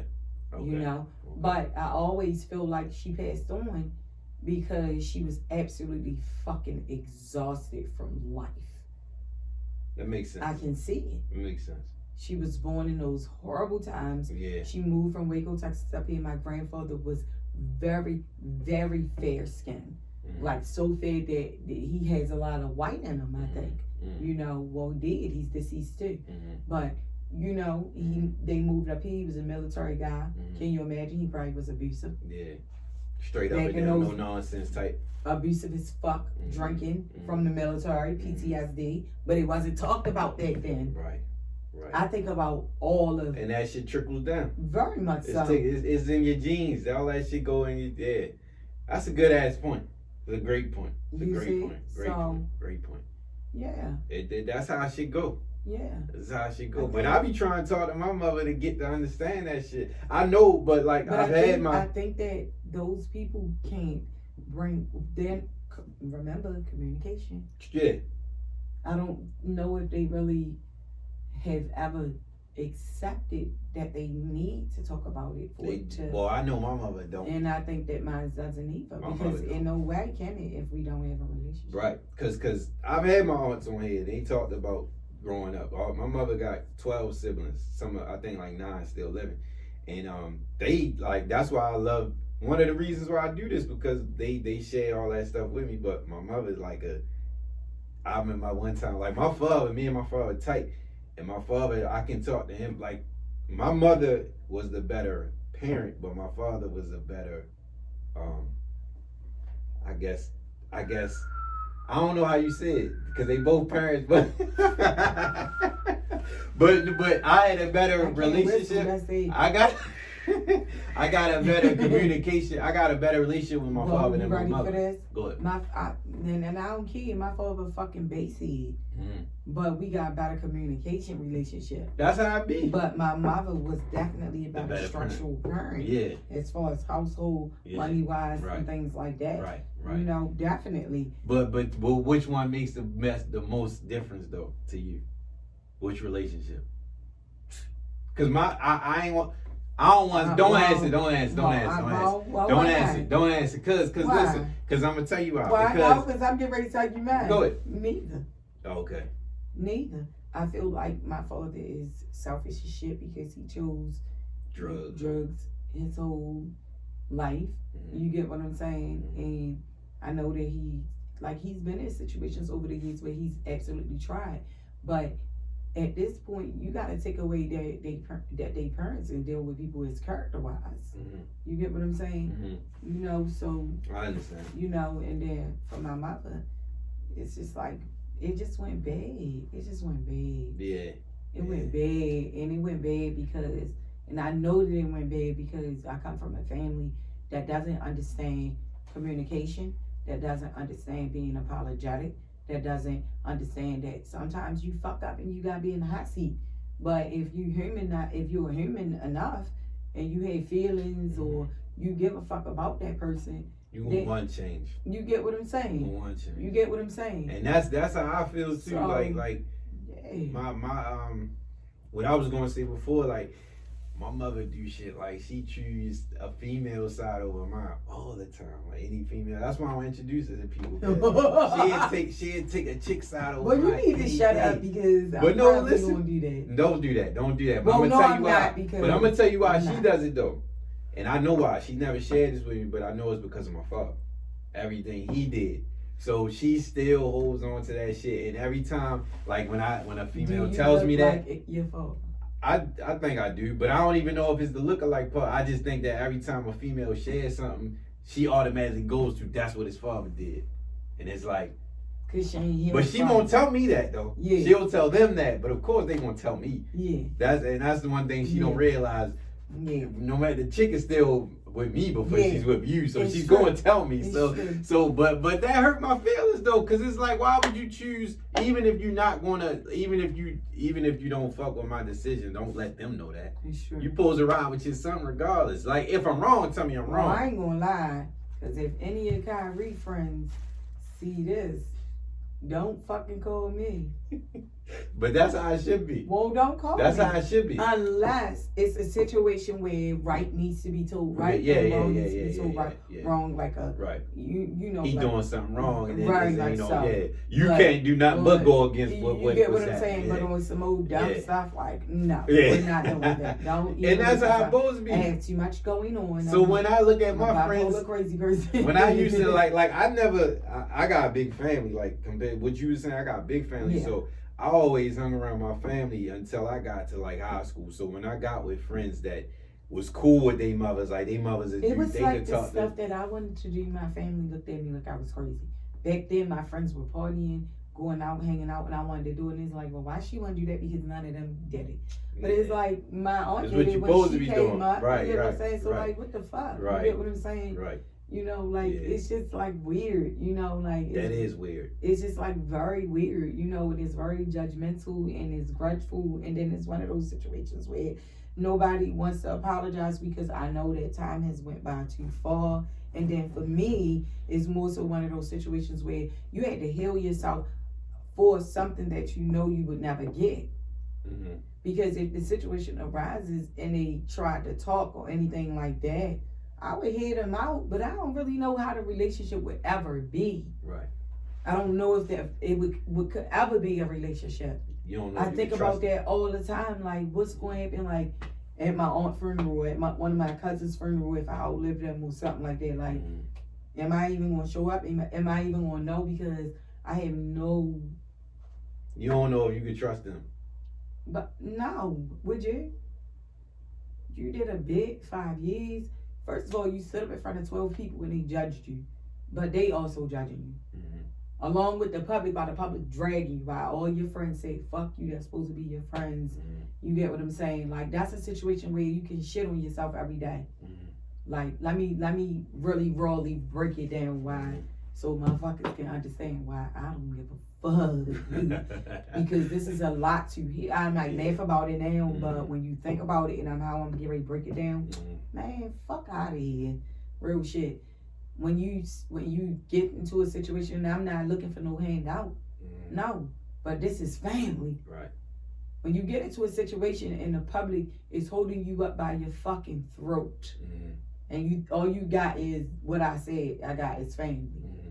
You know? But I always feel like she passed on because she was absolutely fucking exhausted from life. That makes sense. I can see it. It makes sense. She was born in those horrible times. Yeah. She moved from Waco, Texas up here. My grandfather was very, very fair skinned. Like so fair that he has a lot of white in him, I think. You know, well he did, he's deceased too. But, you know, they moved up here, he was a military guy. Can you imagine? He probably was abusive. Yeah. Straight up Back and in down, no those- nonsense type. Abusive as fuck, drinking from the military, PTSD. But it wasn't talked about back then. Right. Right. I think about all of And that shit trickles down. very much It's, so. it's in your genes. All that shit go in your yeah. That's a good ass point. It's a great point. It's a You great see? point. Great So- point. Great point. Yeah, That's how it should go. yeah. That's how it should go. Okay. But I be trying to talk to my mother to get to understand that shit. I know, but like But I think that those people can't bring then remember communication. yeah. I don't know if they really have ever accepted that they need to talk about it for it to. Well, I know my mother don't. And I think that mine doesn't either My because mother in no way can it if we don't have a relationship. Right, cause I've had my aunts on here. They talked about growing up. My mother got 12 siblings. I think like 9 still living, and they like that's why I love. One of the reasons why I do this because they share all that stuff with me. But my mother's like I remember one time like me and my father tight, and my father I can talk to him like my mother was the better parent, but my father was the better. I guess I don't know how you say it because they both parents, but but I had a better relationship. I got a better communication. I got a better relationship with my father than my mother. For this? Go ahead. And I don't care. My father fucking basehead, but we got a better communication relationship. That's how I be. But my mother was definitely a better better structural parent. Yeah. As far as household, money wise, Right. and things like that. Right. You know, definitely. But which one makes the most difference though to you? Which relationship? Because I ain't want. I don't want. Don't answer. Don't answer. Don't answer. Don't answer. Cause listen. Cause I'm gonna tell you why. Why? Because I'm getting ready to tell you mine. Go ahead. Neither. Okay. Neither. I feel like my father is selfish as shit because he chose drugs his whole life. You get what I'm saying? And I know that he's been in situations over the years where he's absolutely tried, but at this point, you got to take away that they parents and deal with people as character wise. You get what I'm saying? You know, so I understand. You know, and then for my mother, it's just like it just went bad. It just went bad. Yeah. It went bad, and it went bad because, and I know that it went bad because I come from a family that doesn't understand communication, that doesn't understand being apologetic, that doesn't understand that sometimes you fuck up and you gotta be in the hot seat. But if you're human enough and you have feelings or you give a fuck about that person, you want change. You get what I'm saying? You want change. You get what I'm saying? And that's how I feel too. So, like my what I was gonna say before, like my mother do shit like she choose a female side over mine all the time. Like any female. That's why I introduce her to people. She'd take a chick side over mine. Well, you need to shut up because I'm probably gonna do that. Don't do that. Don't do that. But I'm I'm gonna tell you why. But I'm gonna tell you why she does it though. And I know why. She never shared this with me, but I know it's because of my father. Everything he did. So she still holds on to that shit. And every time, like when a female tells me that, your fault. I think I do, but I don't even know if it's the lookalike part. I just think that every time a female shares something, she automatically goes to that's what his father did, and it's like Cause she ain't hearing But she from won't tell me that though. Yeah. She'll tell them that, but of course they won't tell me. Yeah. That's the one thing she don't Yeah. realize. Yeah. No matter, the chick is still with me before Yeah. she's with you, so It's she's true. going to tell me. It's So true. but that hurt my feelings though, cause it's like, why would you choose, even if you're not gonna, even if you don't fuck with my decision, don't let them know that. It's true. You supposed to ride with your son regardless. Like, if I'm wrong, tell me I'm Well, wrong. I ain't gonna lie, cause if any of Kyrie friends see this, don't fucking call me. But that's how it should be. Well, don't call That's me. how it should be. Unless it's a situation where right needs to be told right, Yeah, and yeah, wrong yeah, needs to be yeah, told yeah, right, yeah. wrong like a Right. you know He like, doing something wrong, and then Very you much know, so. yeah, you But- can't do nothing but go against you what get what what's I'm saying. happening. But on some old dumb Yeah. stuff, like no, Yeah. we're not doing that. Don't. And that's how it's supposed to I be. have too much going on. So when I look at I'm my a friends, bipolar crazy person. when I used to like I got a big family, like compared to what you were saying, I got a big family. Yeah. So I always hung around my family until I got to like high school. So when I got with friends that was cool with their mothers, like their mothers, It was they like could the talk stuff to. that I wanted to do. My family looked at me like I was crazy. Back then, my friends were partying, going out, hanging out, and I wanted to do it. And it's like, well, why she want to do that? Because none of them did it. But it's like my aunt That's did what it you when supposed she to be came doing. up. Right, you get what right, I'm saying? So right. like, what the fuck? Right. You get what I'm saying? Right, You know, like Yeah. it's just like weird. You know, like that is weird. it's just like very weird, you know, it is very judgmental and it's grudgeful, and then it's one of those situations where nobody wants to apologize because I know that time has went by too far. And then for me, it's more so one of those situations where you had to heal yourself for something that you know you would never get. Mm-hmm. Because if the situation arises and they tried to talk or anything like that, I would hear them out, but I don't really know how the relationship would ever be. Right. I don't know if that it could ever be a relationship. You don't know. I if you think can about trust that all the time. Like, what's going to happen? Like, at my aunt's funeral, at one of my cousins' funeral, if I outlive them or something like that. Like, Mhm. am I even going to show up? Am I even going to know? Because I have no. You don't know if you can trust them. But no, would you? You did a bid 5 years. First of all, you stood up in front of 12 people and they judged you, but they also judging you. Mm-hmm. Along with the public, by the public dragging you, by all your friends say, fuck you, that's supposed to be your friends. Mm-hmm. You get what I'm saying? Like, that's a situation where you can shit on yourself every day. Mm-hmm. Like, let me really rawly break it down why, so motherfuckers can understand why I don't give a fuck. Because this is a lot to hear. I might laugh about it now, but when you think about it and how I'm getting ready to break it down, man, fuck out of here. Real shit. When you get into a situation, and I'm not looking for no handout. Mm-hmm. No. But this is family. Right. When you get into a situation and the public is holding you up by your fucking throat, Mm-hmm. and all you got is what I said I got is family. Mm-hmm.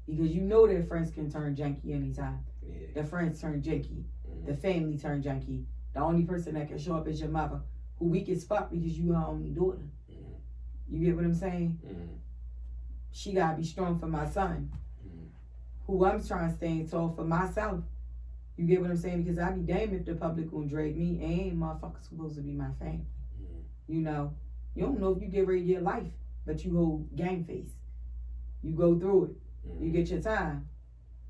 Because you know that friends can turn janky anytime. Yeah. The friends turn janky. Mm-hmm. The family turn janky. The only person that can show up is your mother, who weak as fuck because you her only daughter. Mm-hmm. You get what I'm saying? Mm-hmm. She gotta be strong for my son, Mm-hmm. who I'm trying to stand tall for myself. You get what I'm saying? Because I be damned if the public gonna drag me and motherfuckers supposed to be my family. Mm-hmm. You know, you don't know if you get ready to get life, but you hold gang face. You go through it. Mm-hmm. You get your time.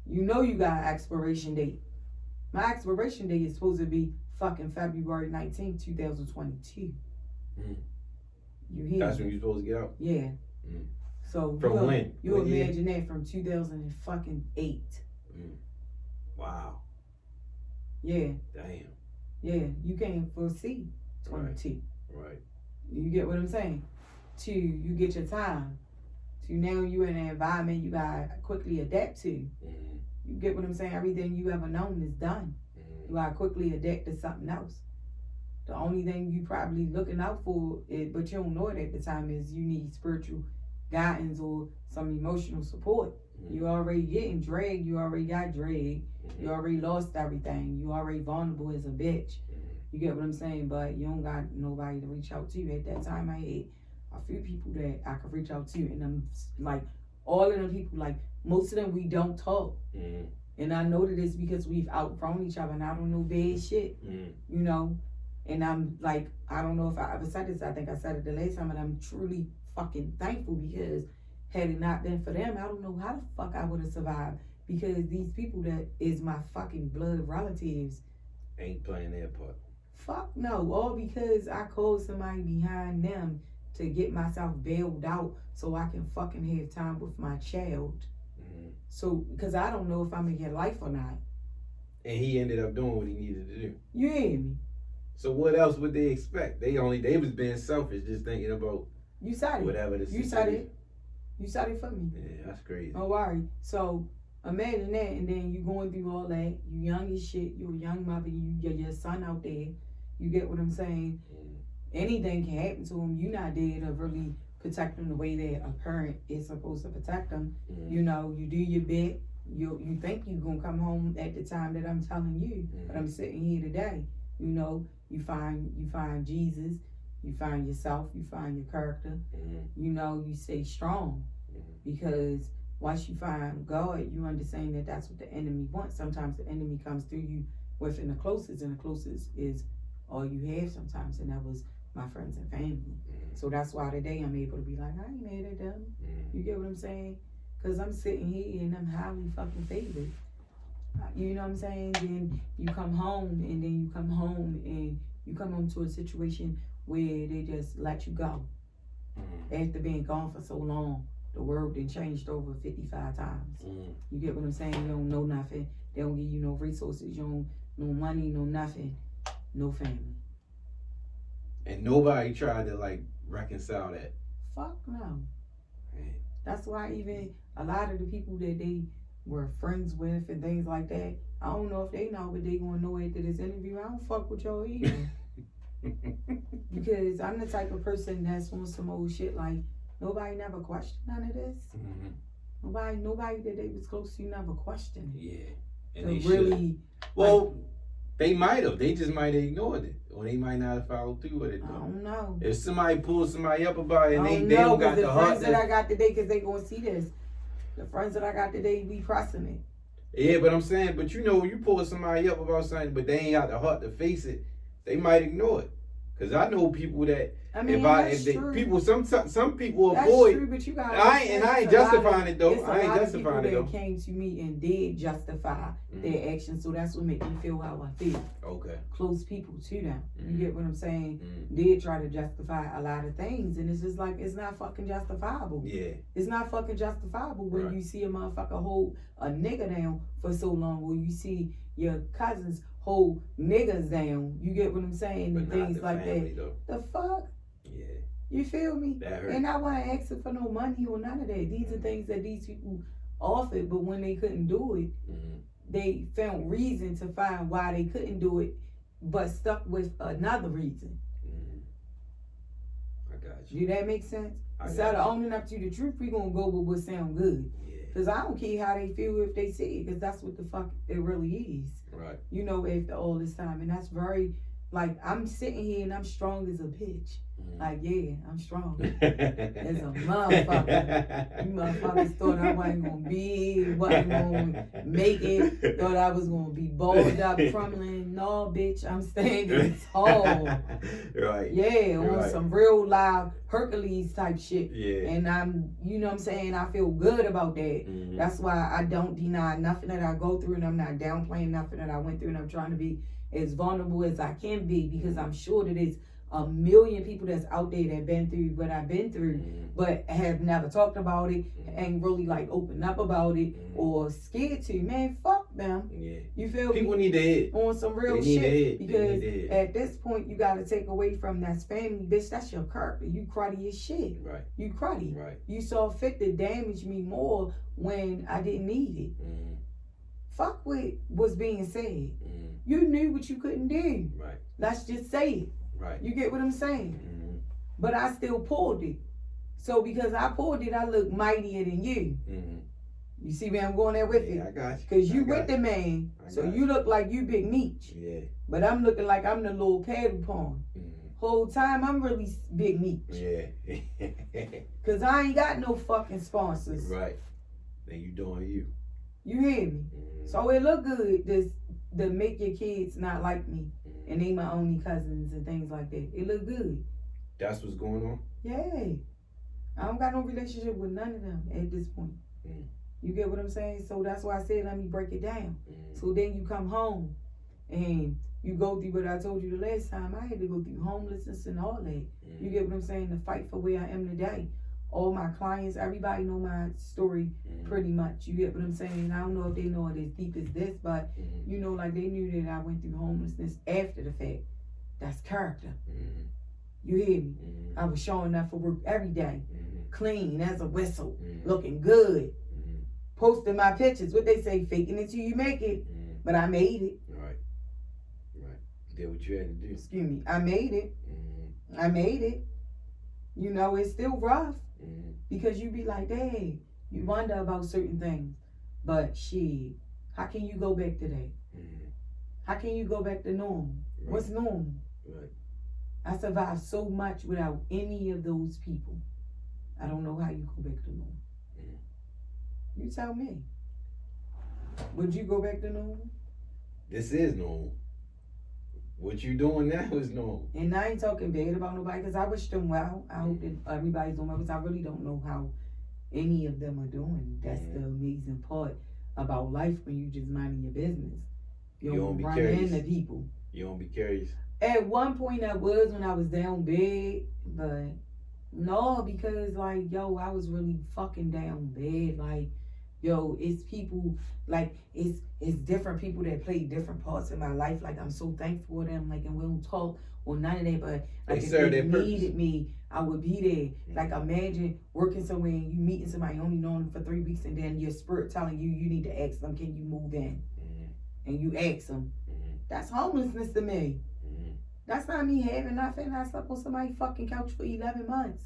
You know you got an expiration date. My expiration date is supposed to be fucking February 19th, 2022. Mm-hmm. You hear? That's when you're supposed to get out. Yeah. Mm. So From when? You What year? imagine that from 2008. Wow. Yeah. Damn. Yeah. You can't foresee 22. Right. You get what I'm saying? 2, you get your time. 2, now you in an environment you gotta quickly adapt to. Mm-hmm. You get what I'm saying? Everything you ever known is done. Mm-hmm. You gotta quickly adapt to something else. The only thing you probably looking out for, but you don't know it at the time, is you need spiritual guidance or some emotional support. Mm-hmm. You already getting dragged. You already got dragged. Mm-hmm. You already lost everything. You already vulnerable as a bitch. Mm-hmm. You get what I'm saying? But you don't got nobody to reach out to. At that time, I had a few people that I could reach out to, and I'm like, all of them people, like most of them, we don't talk. Mm-hmm. And I know that it's because we've outgrown each other, and I don't know bad shit, Mm-hmm. you know. And I'm like, I don't know if I ever said this. I think I said it the last time, and I'm truly fucking thankful, because had it not been for them, I don't know how the fuck I would have survived because these people that is my fucking blood relatives ain't playing their part. fuck no, all because I called somebody behind them to get myself bailed out so I can fucking have time with my child. So, because I don't know if I'm gonna get life or not. And he ended up doing what he needed to do. You hear me? So what else would they expect? They was being selfish, just thinking about You said it. whatever the You situation. said it. You said it for me. Yeah, that's crazy. Don't worry. So imagine that, and then you going through all that. You young as shit. You a young mother. You get your son out there. You get what I'm saying? Anything can happen to him. You're not there to really protect him the way that a parent is supposed to protect him. You know, you do your bit. You think you're gonna come home at the time that I'm telling you, but I'm sitting here today. You know, you find Jesus, you find yourself, you find your character. You know, you stay strong because once you find God, you understand that that's what the enemy wants. Sometimes the enemy comes through you within the closest, and the closest is all you have sometimes, and that was my friends and family. So that's why today I'm able to be like, I ain't mad at them. You get what I'm saying? Because I'm sitting here and I'm highly fucking favored. You know what I'm saying? Then you come home and you come home to a situation where they just let you go. After being gone for so long, the world done changed over 55 times. You get what I'm saying? You don't know nothing. They don't give you no resources. You don't no money, no nothing, no family. And nobody tried to like reconcile that. Fuck no. Right. That's why even a lot of the people that they were friends with and things like that, I don't know if they know, but they gonna know after this interview. I don't fuck with y'all either. Because I'm the type of person that's on some old shit like nobody never questioned none of this. Nobody that they was close to never questioned it. Yeah. And So they really, well, they might have. They just might have ignored it. Or they might not have followed through with it. I don't know. If somebody pulls somebody up about it and I they don't got the heart. friends that I got today, because they gonna see this. The friends that I got today, we pressing it. Yeah, but I'm saying, but you know, you pull somebody up about something, but they ain't got the heart to face it, they might ignore it. Cause I know people that I mean, that's true. people some people That's avoid. true, but you got. I ain't justifying it though. I ain't justifying it though. That came to me and did justify their actions, so that's what made me feel how I feel. Okay. Close people to them. You get what I'm saying? Did try to justify a lot of things, and it's just like it's not fucking justifiable. Yeah. It's not fucking justifiable when you see a motherfucker hold a nigga down for so long, or you see your cousins hold niggas down. You get what I'm saying? But And not things the like family, that. though. The fuck? Yeah. You feel me? That hurt. And I wasn't asking for no money or none of that. These are things that these people offered, but when they couldn't do it, they found reason to find why they couldn't do it, but stuck with another reason. I got you. Do that make sense? Instead of owning up to the truth, we gonna go with what sound good. Cause I don't care how they feel if they see it, cause that's what the fuck it really is. Right. You know, after all this time, and that's very, like, I'm sitting here and I'm strong as a bitch. Like, yeah, I'm strong. As a motherfucker. You motherfuckers thought I wasn't gonna be, wasn't gonna make it, thought I was gonna be balled up, crumbling. No, bitch, I'm standing tall. Right. Yeah, on Right. some real live Hercules type shit. Yeah. And I'm, you know what I'm saying, I feel good about that. That's why I don't deny nothing that I go through, and I'm not downplaying nothing that I went through, and I'm trying to be as vulnerable as I can be, because I'm sure that it's a million people that's out there that been through what I've been through, but have never talked about it, and really like opened up about it, or scared to. Man, fuck them. Yeah. You feel People me? need to hit. On some real They need to shit, hit. They because need to hit. at this point you gotta take away from that's family, bitch. That's your character. You cruddy as shit. Right. You cruddy. Right. You saw fit to damage me more when I didn't need it. Fuck what was being said. You knew what you couldn't do. Right. Let's just say it. Right. You get what I'm saying? But I still pulled it. So because I pulled it, I look mightier than you. You see where I'm going there with Yeah, it? I got you. Because you I got with the man, I so got you look like you big meat. Yeah. But I'm looking like I'm the little paddle pawn. Whole time I'm really big meat. Yeah. Because I ain't got no fucking sponsors. Right. Then you doing you. You hear me? So it look good to make your kids not like me. And they my only cousins and things like that. It look good. That's what's going on? Yeah. I don't got no relationship with none of them at this point. You You get what I'm saying? So that's why I said let me break it down. Mm-hmm. So then you come home and you go through what I told you the last time. I had to go through homelessness and all that. Mm-hmm. You get what I'm saying? To fight for where I am today. All my clients, everybody know my story Mm-hmm. pretty much. You get what I'm saying? I don't know if they know it as deep as this, but Mm-hmm. you know, like they knew that I went through homelessness after the fact. That's character. Mm-hmm. You hear me? Mm-hmm. I was showing up for work every day, Mm-hmm. clean as a whistle, Mm-hmm. looking good, Mm-hmm. posting my pictures. What they say, faking it till you make it. Mm-hmm. But I made it. Right. Right. Did what you had to do. Excuse me. I made it. Mm-hmm. I made it. You know, it's still rough Mm-hmm. because you be like, dang, you wonder about certain things. But shit, how can you go back to that? Mm-hmm. How can you go back to normal? Right. What's normal? Right. I survived so much without any of those people. I don't know how you go back to normal. Mm-hmm. You tell me. Would you go back to normal? This is normal. What you doing now is normal. And I ain't talking bad about nobody because I wish them well. I hope that everybody's doing well because I really don't know how any of them are doing. That's the amazing part about life when you just minding your business. You You don't don't be run curious. into people. You don't be curious. At one point I was when I was down bad, but no, because like, yo, I was really fucking down bad. Like, yo, it's people, like, it's different people that play different parts in my life. Like, I'm so thankful for them. Like, and we don't talk or none of that, but like, They if serve they their purpose. needed me, I would be there. Like, imagine working somewhere and you meeting somebody, only knowing them for 3 weeks, and then your spirit telling you, you need to ask them, can you move in? Mm-hmm. And you ask them. Mm-hmm. That's homelessness to me. Mm-hmm. That's not me having nothing. I slept on somebody's fucking couch for 11 months.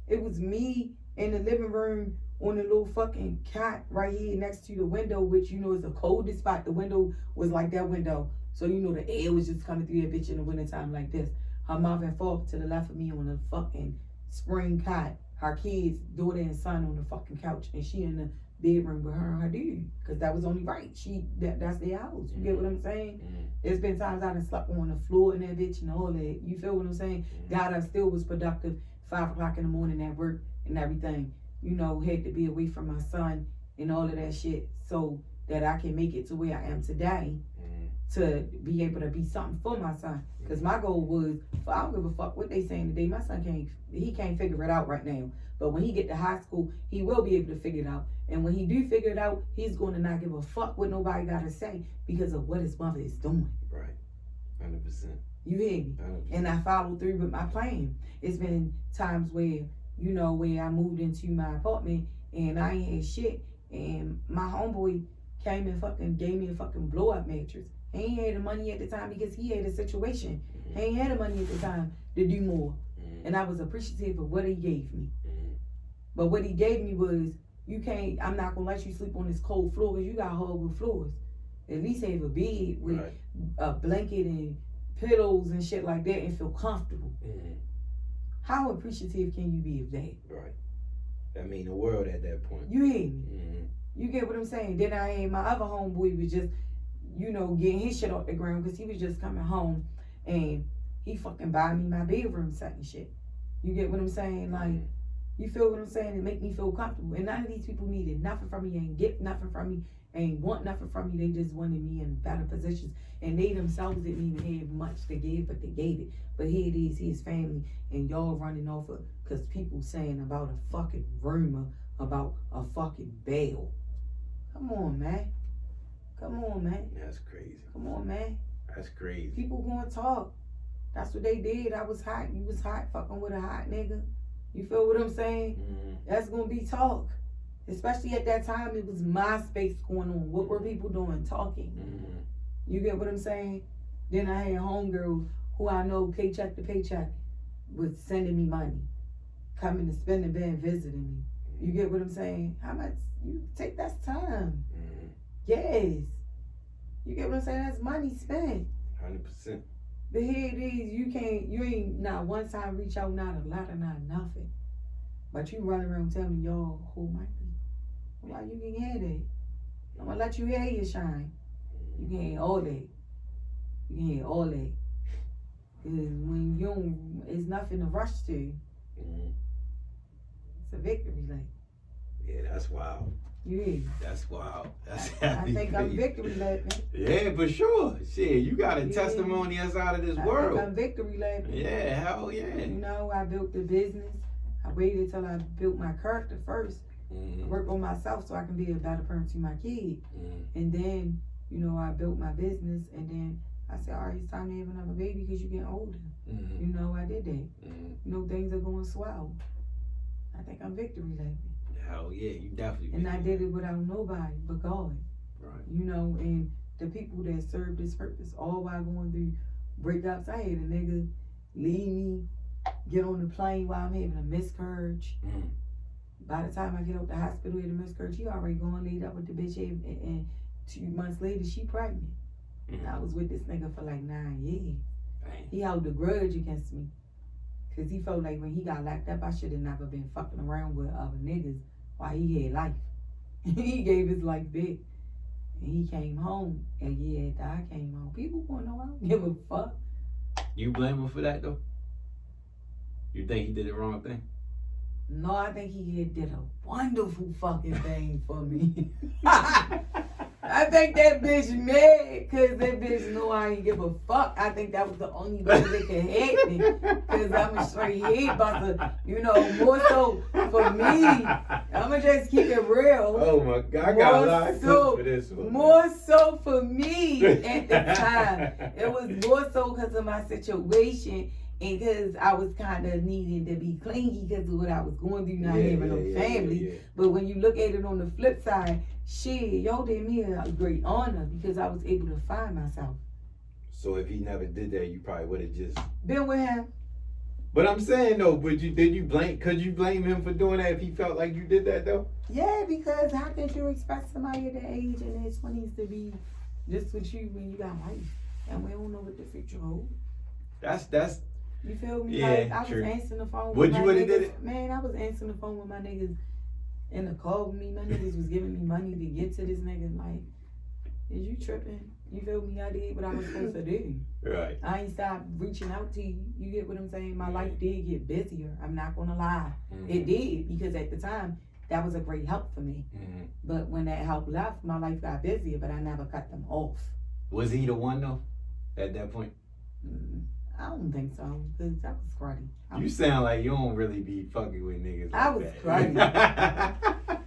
It was me in the living room on a little fucking cot right here next to the window, which you know is the coldest spot. The window was like that window. So you know the air was just coming through that bitch in the wintertime like this. Her mom and father to the left of me on the fucking spring cot. Her kids, daughter and son on the fucking couch. And she in the bedroom with her and her dude. Because that was only right. That's their house. You get what I'm saying? Mm-hmm. There's been times I done slept on the floor in that bitch and all that. You feel what I'm saying? God, I still was productive. 5 o'clock in the morning at work and everything. You know, had to be away from my son and all of that shit so that I can make it to where I am today to be able to be something for my son. Because my goal was, I don't give a fuck what they saying today. My son can't figure it out right now. But when he get to high school, he will be able to figure it out. And when he do figure it out, he's going to not give a fuck what nobody got to say because of what his mother is doing. Right. 100%. You hear me? 100%. And I followed through with my plan. It's been times where, you know, where I moved into my apartment and I ain't had shit. And my homeboy came and fucking gave me a fucking blow up mattress. He ain't had the money at the time because he had a situation. He ain't had the money at the time to do more. Mm-hmm. And I was appreciative of what he gave me. Mm-hmm. But what he gave me was, I'm not gonna let you sleep on this cold floor because you got hardwood floors. At least have a bed with Right. a blanket and pillows and shit like that and feel comfortable. Mm-hmm. How appreciative can you be of that? Right. That mean the world at that point. You hear me? Mm-hmm. You get what I'm saying? Then I had my other homeboy was just, you know, getting his shit off the ground because he was just coming home and he fucking buy me my bedroom set and shit. You get what I'm saying? Like, you feel what I'm saying? It make me feel comfortable. And none of these people needed nothing from me, ain't get nothing from me, ain't want nothing from me. They just wanted me in better positions. And they themselves didn't even have much to give, but they gave it. But here it is, his family, and y'all running off of, because people saying about a fucking rumor about a fucking bail. Come on, man. Come on, man. That's crazy. Come on, man. That's crazy. People gonna talk. That's what they did. I was hot. You was hot. Fucking with a hot nigga. You feel what I'm saying? Mm-hmm. That's gonna be talk. Especially at that time, it was MySpace going on. What were people doing? Talking. Mm-hmm. You get what I'm saying? Then I had homegirls who I know paycheck to paycheck was sending me money, coming to spend the bed, visiting me. You get what I'm saying? How much you take? That's time. Mm-hmm. Yes. You get what I'm saying? That's money spent. 100%. But here it is, you ain't not one time reach out, not a lot or not nothing. But you run around telling y'all who might be. Well, you can hear that. I'm gonna let you hear your shine. You can hear all that. You can hear all that. Cause when you don't, it's nothing to rush to. Mm-hmm. It's a victory lane. Yeah, that's wild. Yeah. That's wild. That's I happy. think I'm baby. victory lapping. Yeah, for sure. Shit, you got a Yeah. testimony that's out of this I world. think I'm victory lapping. Yeah, hell yeah. You know, I built the business. I waited till I built my character first. Mm-hmm. Work on myself so I can be a better parent to my kid. Mm-hmm. And then, you know, I built my business, and then I said, all right, it's time to have another baby because you're getting older. Mm-hmm. You know, I did that. Mm-hmm. You know, things are going swell. I think I'm victory lapping. Hell yeah, you definitely. And I did it without nobody but God. Right. You know, and the people that served this purpose, all while going through breakups. I had a nigga leave me, get on the plane while I'm having a miscarriage. Mm-hmm. By the time I get out the hospital with a miscarriage, he already gone laid up with the bitch, and 2 months later, she pregnant. Mm-hmm. And I was with this nigga for like 9 years. Dang. He held a grudge against me. Cause he felt like when he got locked up, I should have never been fucking around with other niggas while he had life. He gave his life back. And he came home. A year after I came home. People wanna know I don't give a fuck. You blame him for that though? You think he did the wrong thing? No, I think he had did a wonderful fucking thing for me. I think that bitch mad because that bitch know I ain't give a fuck. I think that was the only way that could happen because I'm a straight head buster. You know, more so for me. I'ma just keep it real. Oh my god, I got a lot of so- clips for this one. More so for me at the time. It was more so because of my situation and because I was kind of needing to be clingy because of what I was going through, not having no family. Yeah. But when you look at it on the flip side, shit, y'all did me a great honor because I was able to find myself. So if he never did that, you probably would have just. Been with him. But I'm saying though, could you blame him for doing that if he felt like you did that though? Yeah, because how could you expect somebody at that age in their 20s to be just with you when you got life? And we don't know what the future holds. That's. You feel me? Yeah, Like, I true. was answering the phone Would with you my would've niggas. did it? Man, I was answering the phone with my niggas in the car with me. My niggas was giving me money to get to this nigga. Like, is you tripping? You feel me? I did what I was supposed to do. Right. I ain't stopped reaching out to you. You get what I'm saying? My life did get busier. I'm not gonna lie. Mm-hmm. It did, because at the time, that was a great help for me. Mm-hmm. But when that help left, my life got busier, but I never cut them off. Was he the one though? At that point, I don't think so, because that was cruddy. you sound like you don't really be fucking with niggas. I like was that. crazy.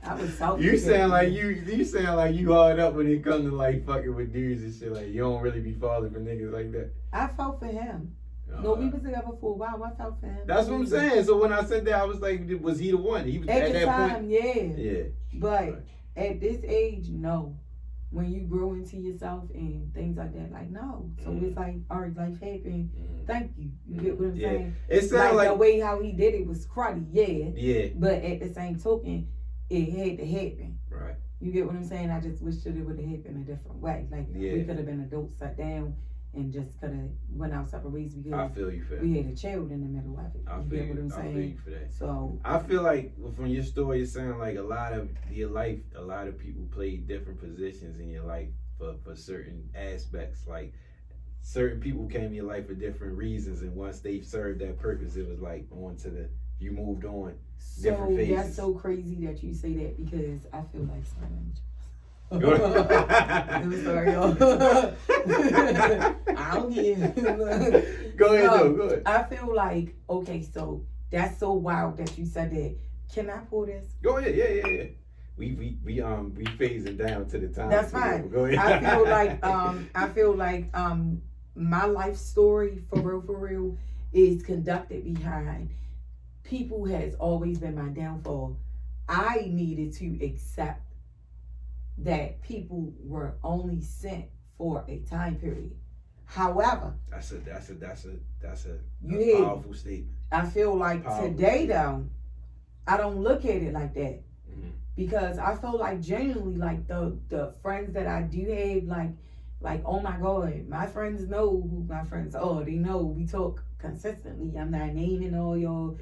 I was selfish. You sound like you hard up when it comes to like fucking with dudes and shit. Like you don't really be falling for niggas like that. I felt for him. No, we was together for a while. I felt for him. That's what I'm saying. So when I said that, I was like, was he the one? He was At the that time, point. yeah. Yeah. But Right. at this age, no. When you grow into yourself and things like that, like no. So it's like, all right, life happened. Thank you. You get what I'm Yeah. saying? It sounded Like the like. way how he did it was cruddy, yeah. Yeah. But at the same token, it had to happen. Right. You get what I'm saying? I just wish that it would have happened a different way. Like Yeah. we could have been adults, sat down, and just could have went our separate ways I because feel you for that. we had a child in the middle of it. I You feel get what you. I'm I feel saying? you for that. So I feel like from your story, it sounds like a lot of your life, a lot of people played different positions in your life for certain aspects. Like certain people came in your life for different reasons, and once they served that purpose, it was like you moved on. Different phases. that's so crazy that you say that because I feel like Go I'm sorry, y'all. I don't care. Go ahead, So, though. Go ahead. I feel like, okay, so that's so wild that you said that. Can I pull this? Go ahead. Yeah. We phasing down to the time. That's fine. Go ahead. I feel like my life story for real is conducted behind people has always been my downfall. I needed to accept that people were only sent for a time period. However, That's a You hear me? powerful statement. I feel like Powerful. today though, I don't look at it like that. Mhm. Because I feel like genuinely like the friends that I do have, like oh my god, my friends know who my friends are. They know we talk consistently. I'm not naming all y'all.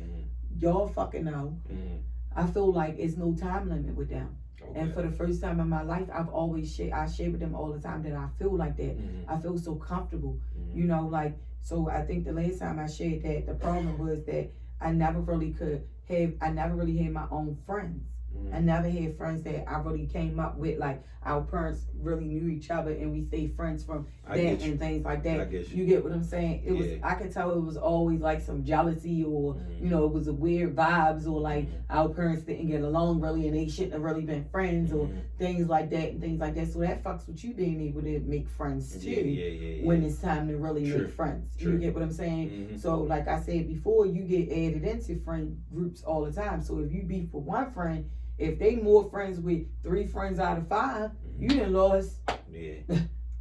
Y'all fucking know. Mhm. I feel like it's no time limit with them. Okay. And for the first time in my life, I've always share with them all the time that I feel like that. Mhm. I feel so comfortable. Mhm. You know, like, so I think the last time I shared that, the problem was that I never really had my own friends. I never had friends that I really came up with, like, our parents really knew each other and we stayed friends from that and things like that. I get you. You get what I'm saying? It was, I could tell it was always like some jealousy or, you know, it was a weird vibes or like our parents didn't get along really and they shouldn't have really been friends or things like that and things like that. So that fucks with you being able to make friends too when it's time to really make friends. You get what I'm saying? So like I said before, you get added into friend groups all the time. So if you beef with one friend, if they more friends with 3 friends out of 5, you done lost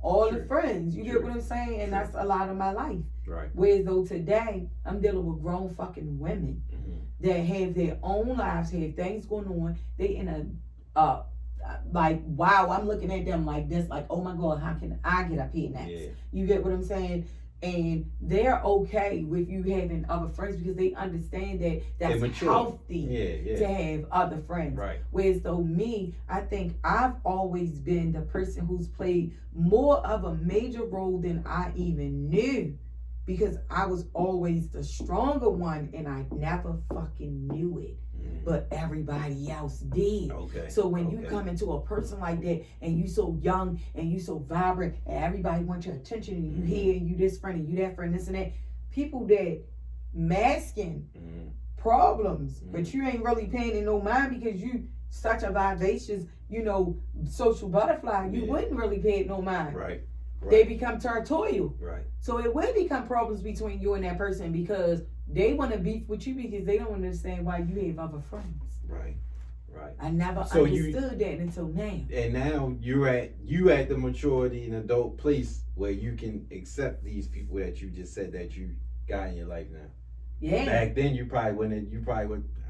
all the friends. You get what I'm saying? And that's a lot of my life. Right. Whereas though today, I'm dealing with grown fucking women that have their own lives, have things going on. They in a, like, wow, I'm looking at them like this, like, oh my God, how can I get up here next? You get what I'm saying? And they're okay with you having other friends because they understand that that's healthy to have other friends. Right. Whereas though me, I think I've always been the person who's played more of a major role than I even knew because I was always the stronger one and I never fucking knew it. But everybody else did. So when you come into a person like that and you so young and you so vibrant and everybody wants your attention and you here and you this friend and you that friend, this and that, people that masking problems, but you ain't really paying it no mind because you such a vivacious, you know, social butterfly, you wouldn't really pay it no mind. Right. They become territorial. Right. So it will become problems between you and that person because they want to beef with you because they don't understand why you have other friends. Right. Right. I never understood that until now. And now you at the maturity and adult place where you can accept these people that you just said that you got in your life now. Yeah. Back then you probably wouldn't.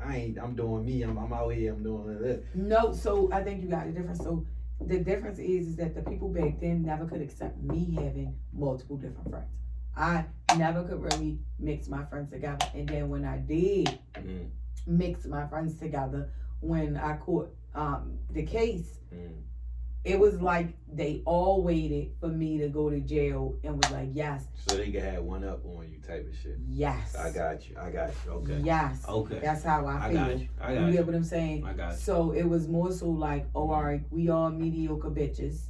I'm doing me. I'm out here. I'm doing this. No. So I think you got a difference. So the difference is that the people back then never could accept me having multiple different friends. I never could really mix my friends together. And then when I did mix my friends together, when I caught the case, it was like they all waited for me to go to jail and was like, yes. So they could have one up on you type of shit. Yes. I got you. Okay. Yes. Okay. That's how I feel. I got you. You get what I'm saying? I got you. So it was more so like, oh, all right, we all mediocre bitches.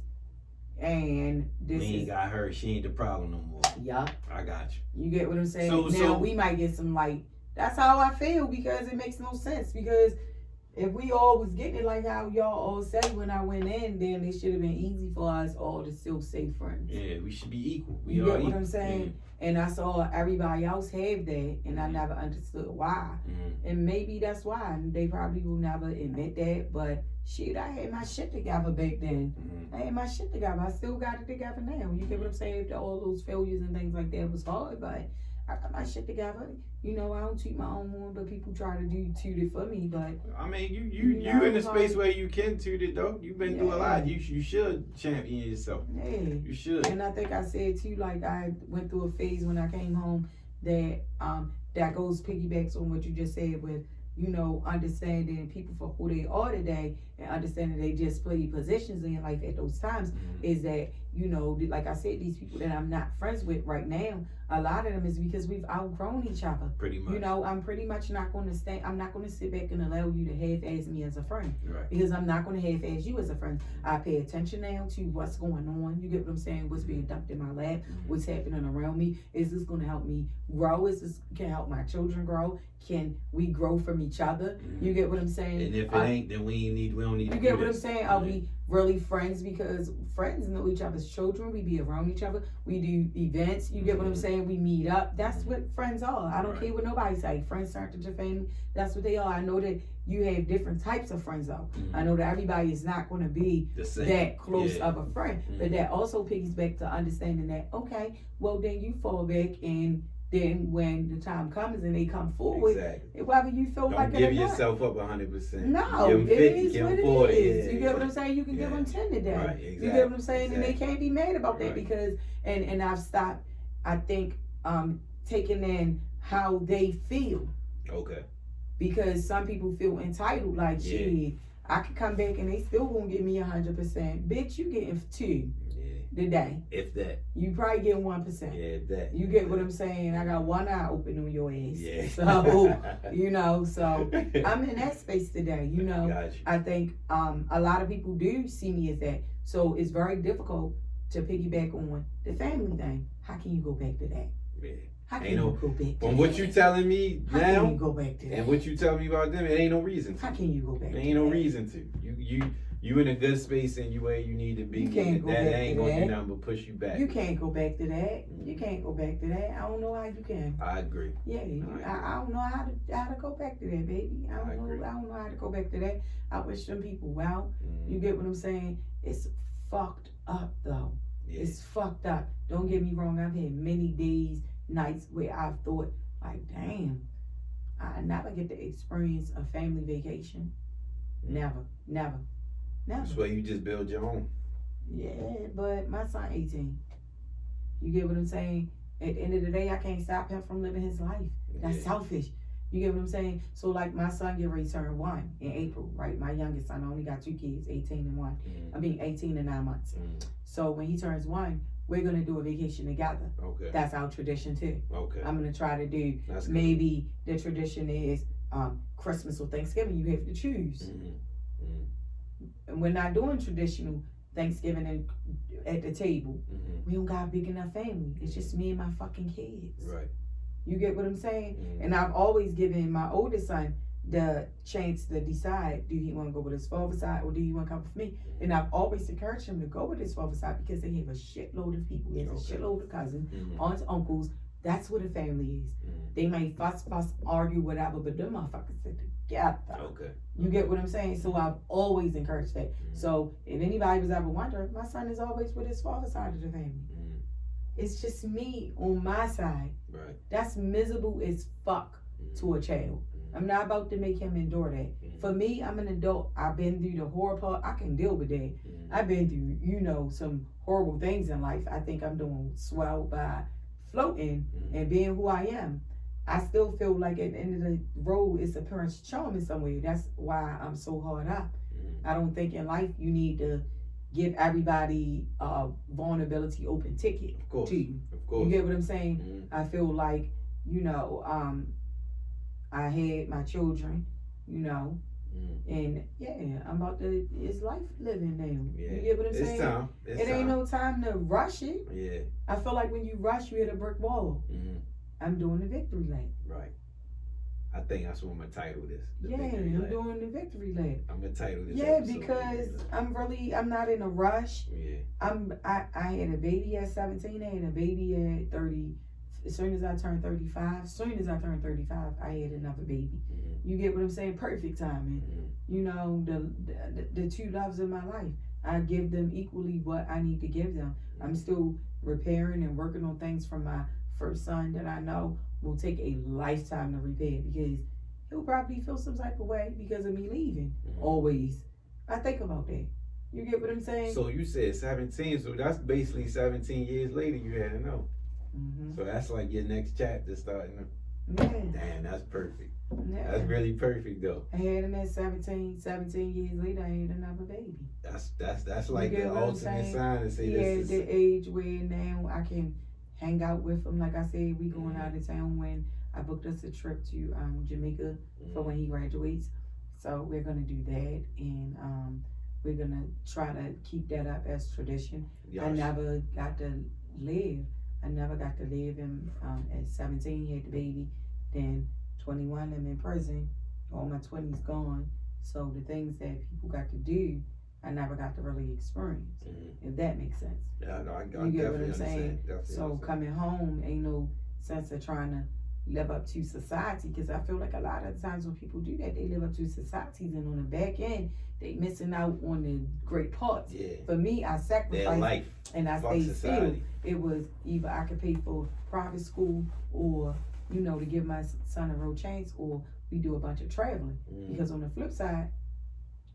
And this we ain't got her. She ain't the problem no more. Yeah. I got you. You get what I'm saying? So now we might get some like, that's how I feel because it makes no sense because if we all was getting it like how y'all all say when I went in, then it should have been easy for us all to still stay friends. Yeah, we should be equal. You get what I'm saying? Yeah. And I saw everybody else have that, and I never understood why. And maybe that's why. They probably will never admit that, but shit, I had my shit together back then. I had my shit together. I still got it together now. You get what I'm saying? After all those failures and things like that was hard, but I got my shit together. You know, I don't toot my own horn, but people try to toot it for me. But I mean, you in a space where you can toot it though. You've been through a lot. You should champion yourself. Yeah, you should. And I think I said too, like I went through a phase when I came home that that goes piggybacks on what you just said with, you know, understanding people for who they are today and understanding they just play positions in life at those times is that, you know, like I said, these people that I'm not friends with right now, a lot of them is because we've outgrown each other. Pretty much. You know, I'm pretty much not going to I'm not going to sit back and allow you to half-ass me as a friend. Right. Because I'm not going to half-ass you as a friend. I pay attention now to what's going on. You get what I'm saying? What's being dumped in my lap? What's happening around me? Is this going to help me grow? Is this can help my children grow? Can we grow from each other? You get what I'm saying? And if it ain't, then we don't need you get what I'm saying? Are we really friends? Because friends know each other's children. We be around each other. We do events. You get what I'm saying? We meet up. That's what friends are. I don't care what nobody say. Friends start to your family. That's what they are. I know that you have different types of friends though. I know that everybody is not going to be that close of a friend. But that also piggies back to understanding that, okay, well then you fall back and then when the time comes and they come forward, whether you feel like it or not. Give yourself up 100%. No, give them 50, it is give what them it 40. is. Yeah, you get what I'm saying? You can give them 10 today. Right, exactly. You get what I'm saying? And they can't be mad about that because, and I've stopped, I think, taking in how they feel. Okay. Because some people feel entitled, like, shit, I could come back and they still gonna give me 100%. Bitch, you getting 2. the day. If that. You probably get 1%. Yeah, if that. You get what I'm saying? I got one eye open on your ass. Yeah. So, you know, so I'm in that space today, you know. Got you. I think a lot of people do see me as that. So it's very difficult to piggyback on the family thing. How can you go back to that? Yeah. How can Ain't you go back to that? From what you telling me How can you now, go back to that? and what you tell me about them, it ain't no reason to. How can you go back There to ain't no that? reason to. You in a good space and you where you need to be. You can't go that back ain't to gonna that. do nothing but push you back. You can't go back to that. You can't go back to that. I don't know how you can. I agree. Yeah, I don't know how to go back to that, baby. I agree. don't know how to go back to that. I wish them people well. You get what I'm saying? It's fucked up though. Yeah. It's fucked up. Don't get me wrong. I've had many days, nights where I've thought, like, damn, I never get to experience a family vacation. Never. That's why you just build your own. Yeah, but my son 18. You get what I'm saying? At the end of the day, I can't stop him from living his life. That's Yeah. selfish. You get what I'm saying? So like my son get ready to turn 1 in April, right? My youngest son, I only got 2 kids, 18 and 1. I mean 18 and 9 months. So when he turns 1, we're gonna do a vacation together. Okay. That's our tradition too. Okay. I'm gonna try to do, That's good. maybe the tradition is Christmas or Thanksgiving. You have to choose. And we're not doing traditional Thanksgiving at the table. We don't got a big enough family. It's just me and my fucking kids. Right. You get what I'm saying? And I've always given my oldest son the chance to decide, do he want to go with his father's side or do he want to come with me? And I've always encouraged him to go with his father's side because they have a shitload of people. He has a shitload of cousins, aunts, uncles. That's what a family is. They may fuss, argue, whatever, but them motherfuckers sit together. Okay. You get what I'm saying? So I've always encouraged that. So if anybody was ever wondering, my son is always with his father's side of the family. It's just me on my side. Right. That's miserable as fuck to a child. I'm not about to make him endure that. For me, I'm an adult. I've been through the horror part. I can deal with that. I've been through, you know, some horrible things in life. I think I'm doing swell by floating and being who I am. I still feel like at the end of the road, it's a parent's charm in some way. That's why I'm so hard up. I don't think in life you need to give everybody a vulnerability open ticket to you. Of course. You get what I'm saying? I feel like, you know, I had my children, you know, and yeah, I'm about to, it's life living now. Yeah. You get what I'm It's saying? time. It ain't no time to rush it. Yeah. I feel like when you rush, you hit a brick wall. I'm doing the victory lap. Right. I think that's what I'm gonna title this. The Yeah, Victory I'm Lap. doing the victory lap. I'm gonna title this. Yeah, episode because Victory Lap. I'm not in a rush. Yeah. I had a baby at 17, I had a baby at 30. As soon as I turned 35, I had another baby. You get what I'm saying? Perfect timing. You know, the two loves of my life. I give them equally what I need to give them. I'm still repairing and working on things from my first son that I know will take a lifetime to repair because he'll probably feel some type of way because of me leaving. Always. I think about that. You get what I'm saying? So you said 17, so that's basically 17 years later you had to know. So that's like your next chapter starting. Yeah. Damn, that's perfect. Yeah. That's really perfect though. I had him at 17 years later, I had another baby. That's like get the what I'm ultimate saying? sign to say He this at is. the age where now I can hang out with him. Like I said, we going out of town when I booked us a trip to Jamaica for when he graduates. So we're gonna do that, and we're gonna try to keep that up as tradition. I never got to live. And at 17, he had the baby. Then 21, I'm in prison. All my 20s gone. So the things that people got to do, I never got to really experience. If that makes sense. Yeah, no, I You get definitely what I'm understand. saying? Definitely So understand. coming home ain't no sense of trying to live up to society, because I feel like a lot of times when people do that, they live up to societies, and on the back end, they missing out on the great parts. Yeah. For me, I Their sacrificed life. and I Fuck stayed still. society. It was either I could pay for private school or, you know, to give my son a real chance, or we do a bunch of traveling. Because on the flip side,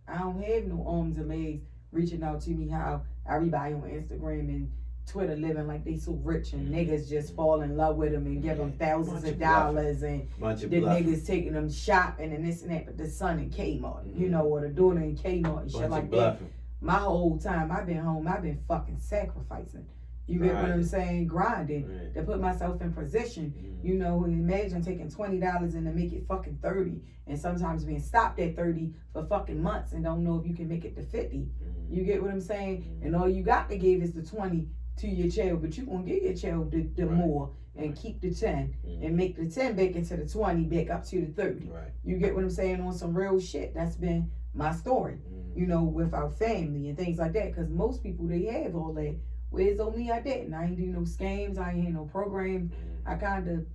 I don't have no arms and legs reaching out to me how everybody on Instagram and Twitter living like they so rich, and niggas just fall in love with them and give them thousands Bunch of of dollars, and Bunch of the bluff. niggas taking them shopping and this and that, but the son in Kmart, you know, or the daughter in Kmart and shit Bunch like of that. bluffing. my whole time I've been home, I've been fucking sacrificing. You get what I'm saying? Grinding to put myself in position. You know, imagine taking $20 and to make it fucking 30, and sometimes being stopped at 30 for fucking months and don't know if you can make it to 50. You get what I'm saying? And all you got to give is the 20 to your child, but you gonna give your child the more and keep the 10 and make the 10 back into the 20 back up to the 30. You get what I'm saying? On some real shit. That's been my story. You know, with our family and things like that. Because most people, they have all that. Where's on me? I didn't. I ain't do no scams. I ain't had no program. I kind of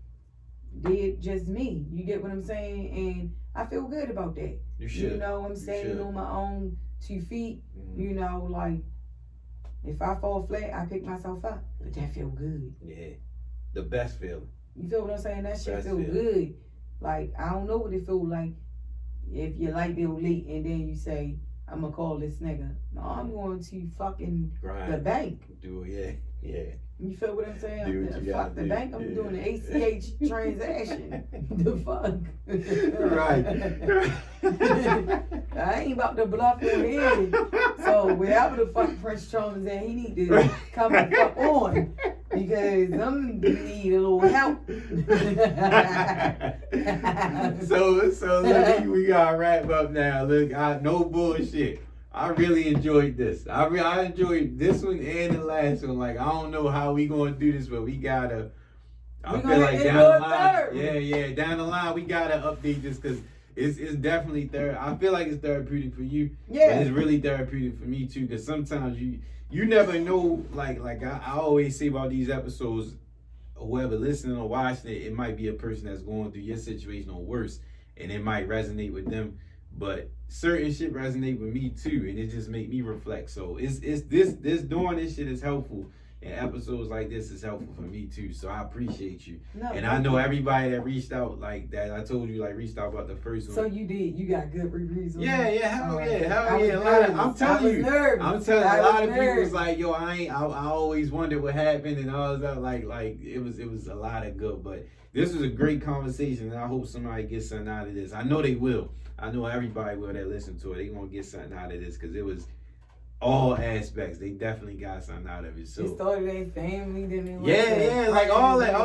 did just me. You get what I'm saying? And I feel good about that. You should. You know, I'm standing on my own 2 feet. You know, like, if I fall flat, I pick myself up. But that feel good. Yeah. The best feeling. You feel what I'm saying? That shit Best feel feeling. good. Like, I don't know what it feel like if your light bill late and then you say, I'm gonna call this nigga. No, I'm going to fucking Grind. the bank. Do it, yeah. You feel what I'm saying? Do what you Fuck gotta the do. bank. I'm Yeah. doing an ACH transaction. The fuck? Right. I ain't about to bluff on him. So wherever the fuck Prince Charles is at, he need to come and fuck on. Because I'm need a little help. so look, we gotta wrap up now. Look, no bullshit. I really enjoyed this. I enjoyed this one and the last one. Like, I don't know how we gonna do this, but we gotta. I feel like down the line, down the line we gotta update this because it's definitely I feel like it's therapeutic for you. Yeah. But it's really therapeutic for me too, because sometimes you never know. Like I always say about these episodes, whoever listening or watching it, it might be a person that's going through your situation or worse, and it might resonate with them. But certain shit resonate with me too, and it just make me reflect. So it's this doing this shit is helpful, and episodes like this is helpful for me too. So I appreciate you, and I know everybody that reached out like that. I told you reached out about the first one. So you did. You got good reviews. On Yeah, hell yeah. I'm I telling was you, nervous. I'm telling you, I a lot was of people was nervous. like, yo, I always wondered what happened and all that. Like it was a lot of good, but this was a great conversation, and I hope somebody gets something out of this. I know they will. I know everybody will that listen to it. They gonna get something out of this because it was all aspects. They definitely got something out of it. So It started a family, then it yeah, like all that.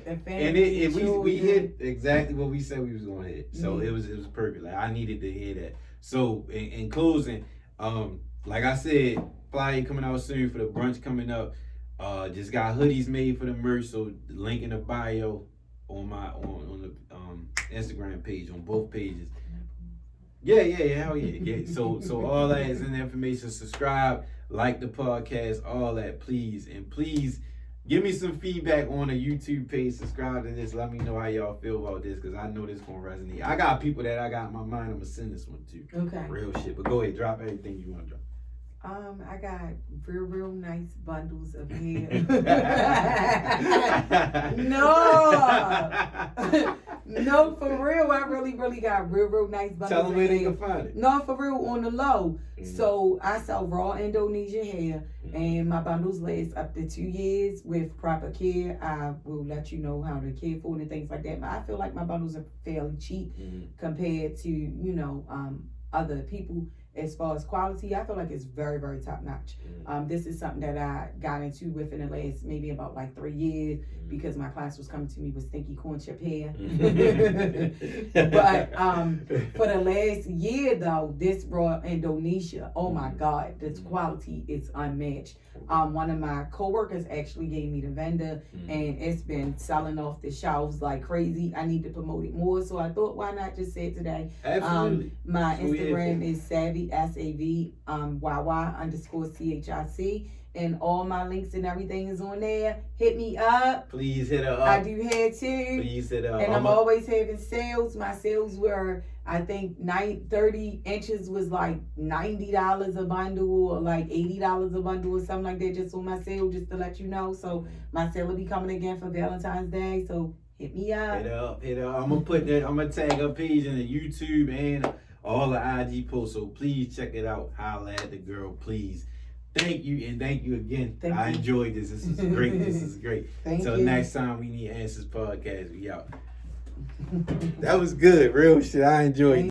And family, we hit exactly what we said we was gonna hit. So Yeah. it was perfect. Like I needed to hear that. So in closing, like I said, flyer coming out soon for the brunch coming up. Just got hoodies made for the merch. So the link in the bio on the Instagram page on both pages. Yeah, hell yeah. So all that is in the information. Subscribe, like the podcast, all that, please. And please give me some feedback on the YouTube page. Subscribe to this. Let me know how y'all feel about this, because I know this gonna resonate. I got people that I got in my mind. I'm gonna send this one to. Okay. Real shit. But go ahead, drop everything you want to drop. I got real nice bundles of hair. No, for real. I really got real nice bundles Tell them of where they hair. can find it. No, for real, on the low. So I sell raw Indonesian hair, and my bundles last up to 2 years with proper care. I will let you know how to care for it and things like that. But I feel like my bundles are fairly cheap compared to other people. As far as quality, I feel like it's very top notch. This is something that I got into within the last maybe about like 3 years because my class was coming to me with stinky corn chip hair. But for the last year though, this raw Indonesia, oh my God, this quality is unmatched. One of my coworkers actually gave me the vendor, and it's been selling off the shelves like crazy. I need to promote it more, so I thought, why not just say it today? Absolutely. My Instagram is Savvy SAVY_CHIC, and all my links and everything is on there. Hit me up. Please hit her up. I do hair too. Please hit her up. And I'm always having sales. My sales were, I think, 30 inches was like $90 a bundle or like $80 a bundle or something like that, just on my sale, just to let you know. So my sale will be coming again for Valentine's Day. So hit me up. Hit her up. I'm gonna tag her page in the YouTube and all the IG posts. So please check it out. Holla at the girl, please. Thank you, and thank you again. Thank I you. enjoyed this. This is great. This is great. Thank Until you. next time, we need answers podcast. We out. That was good. Real shit. I enjoyed it.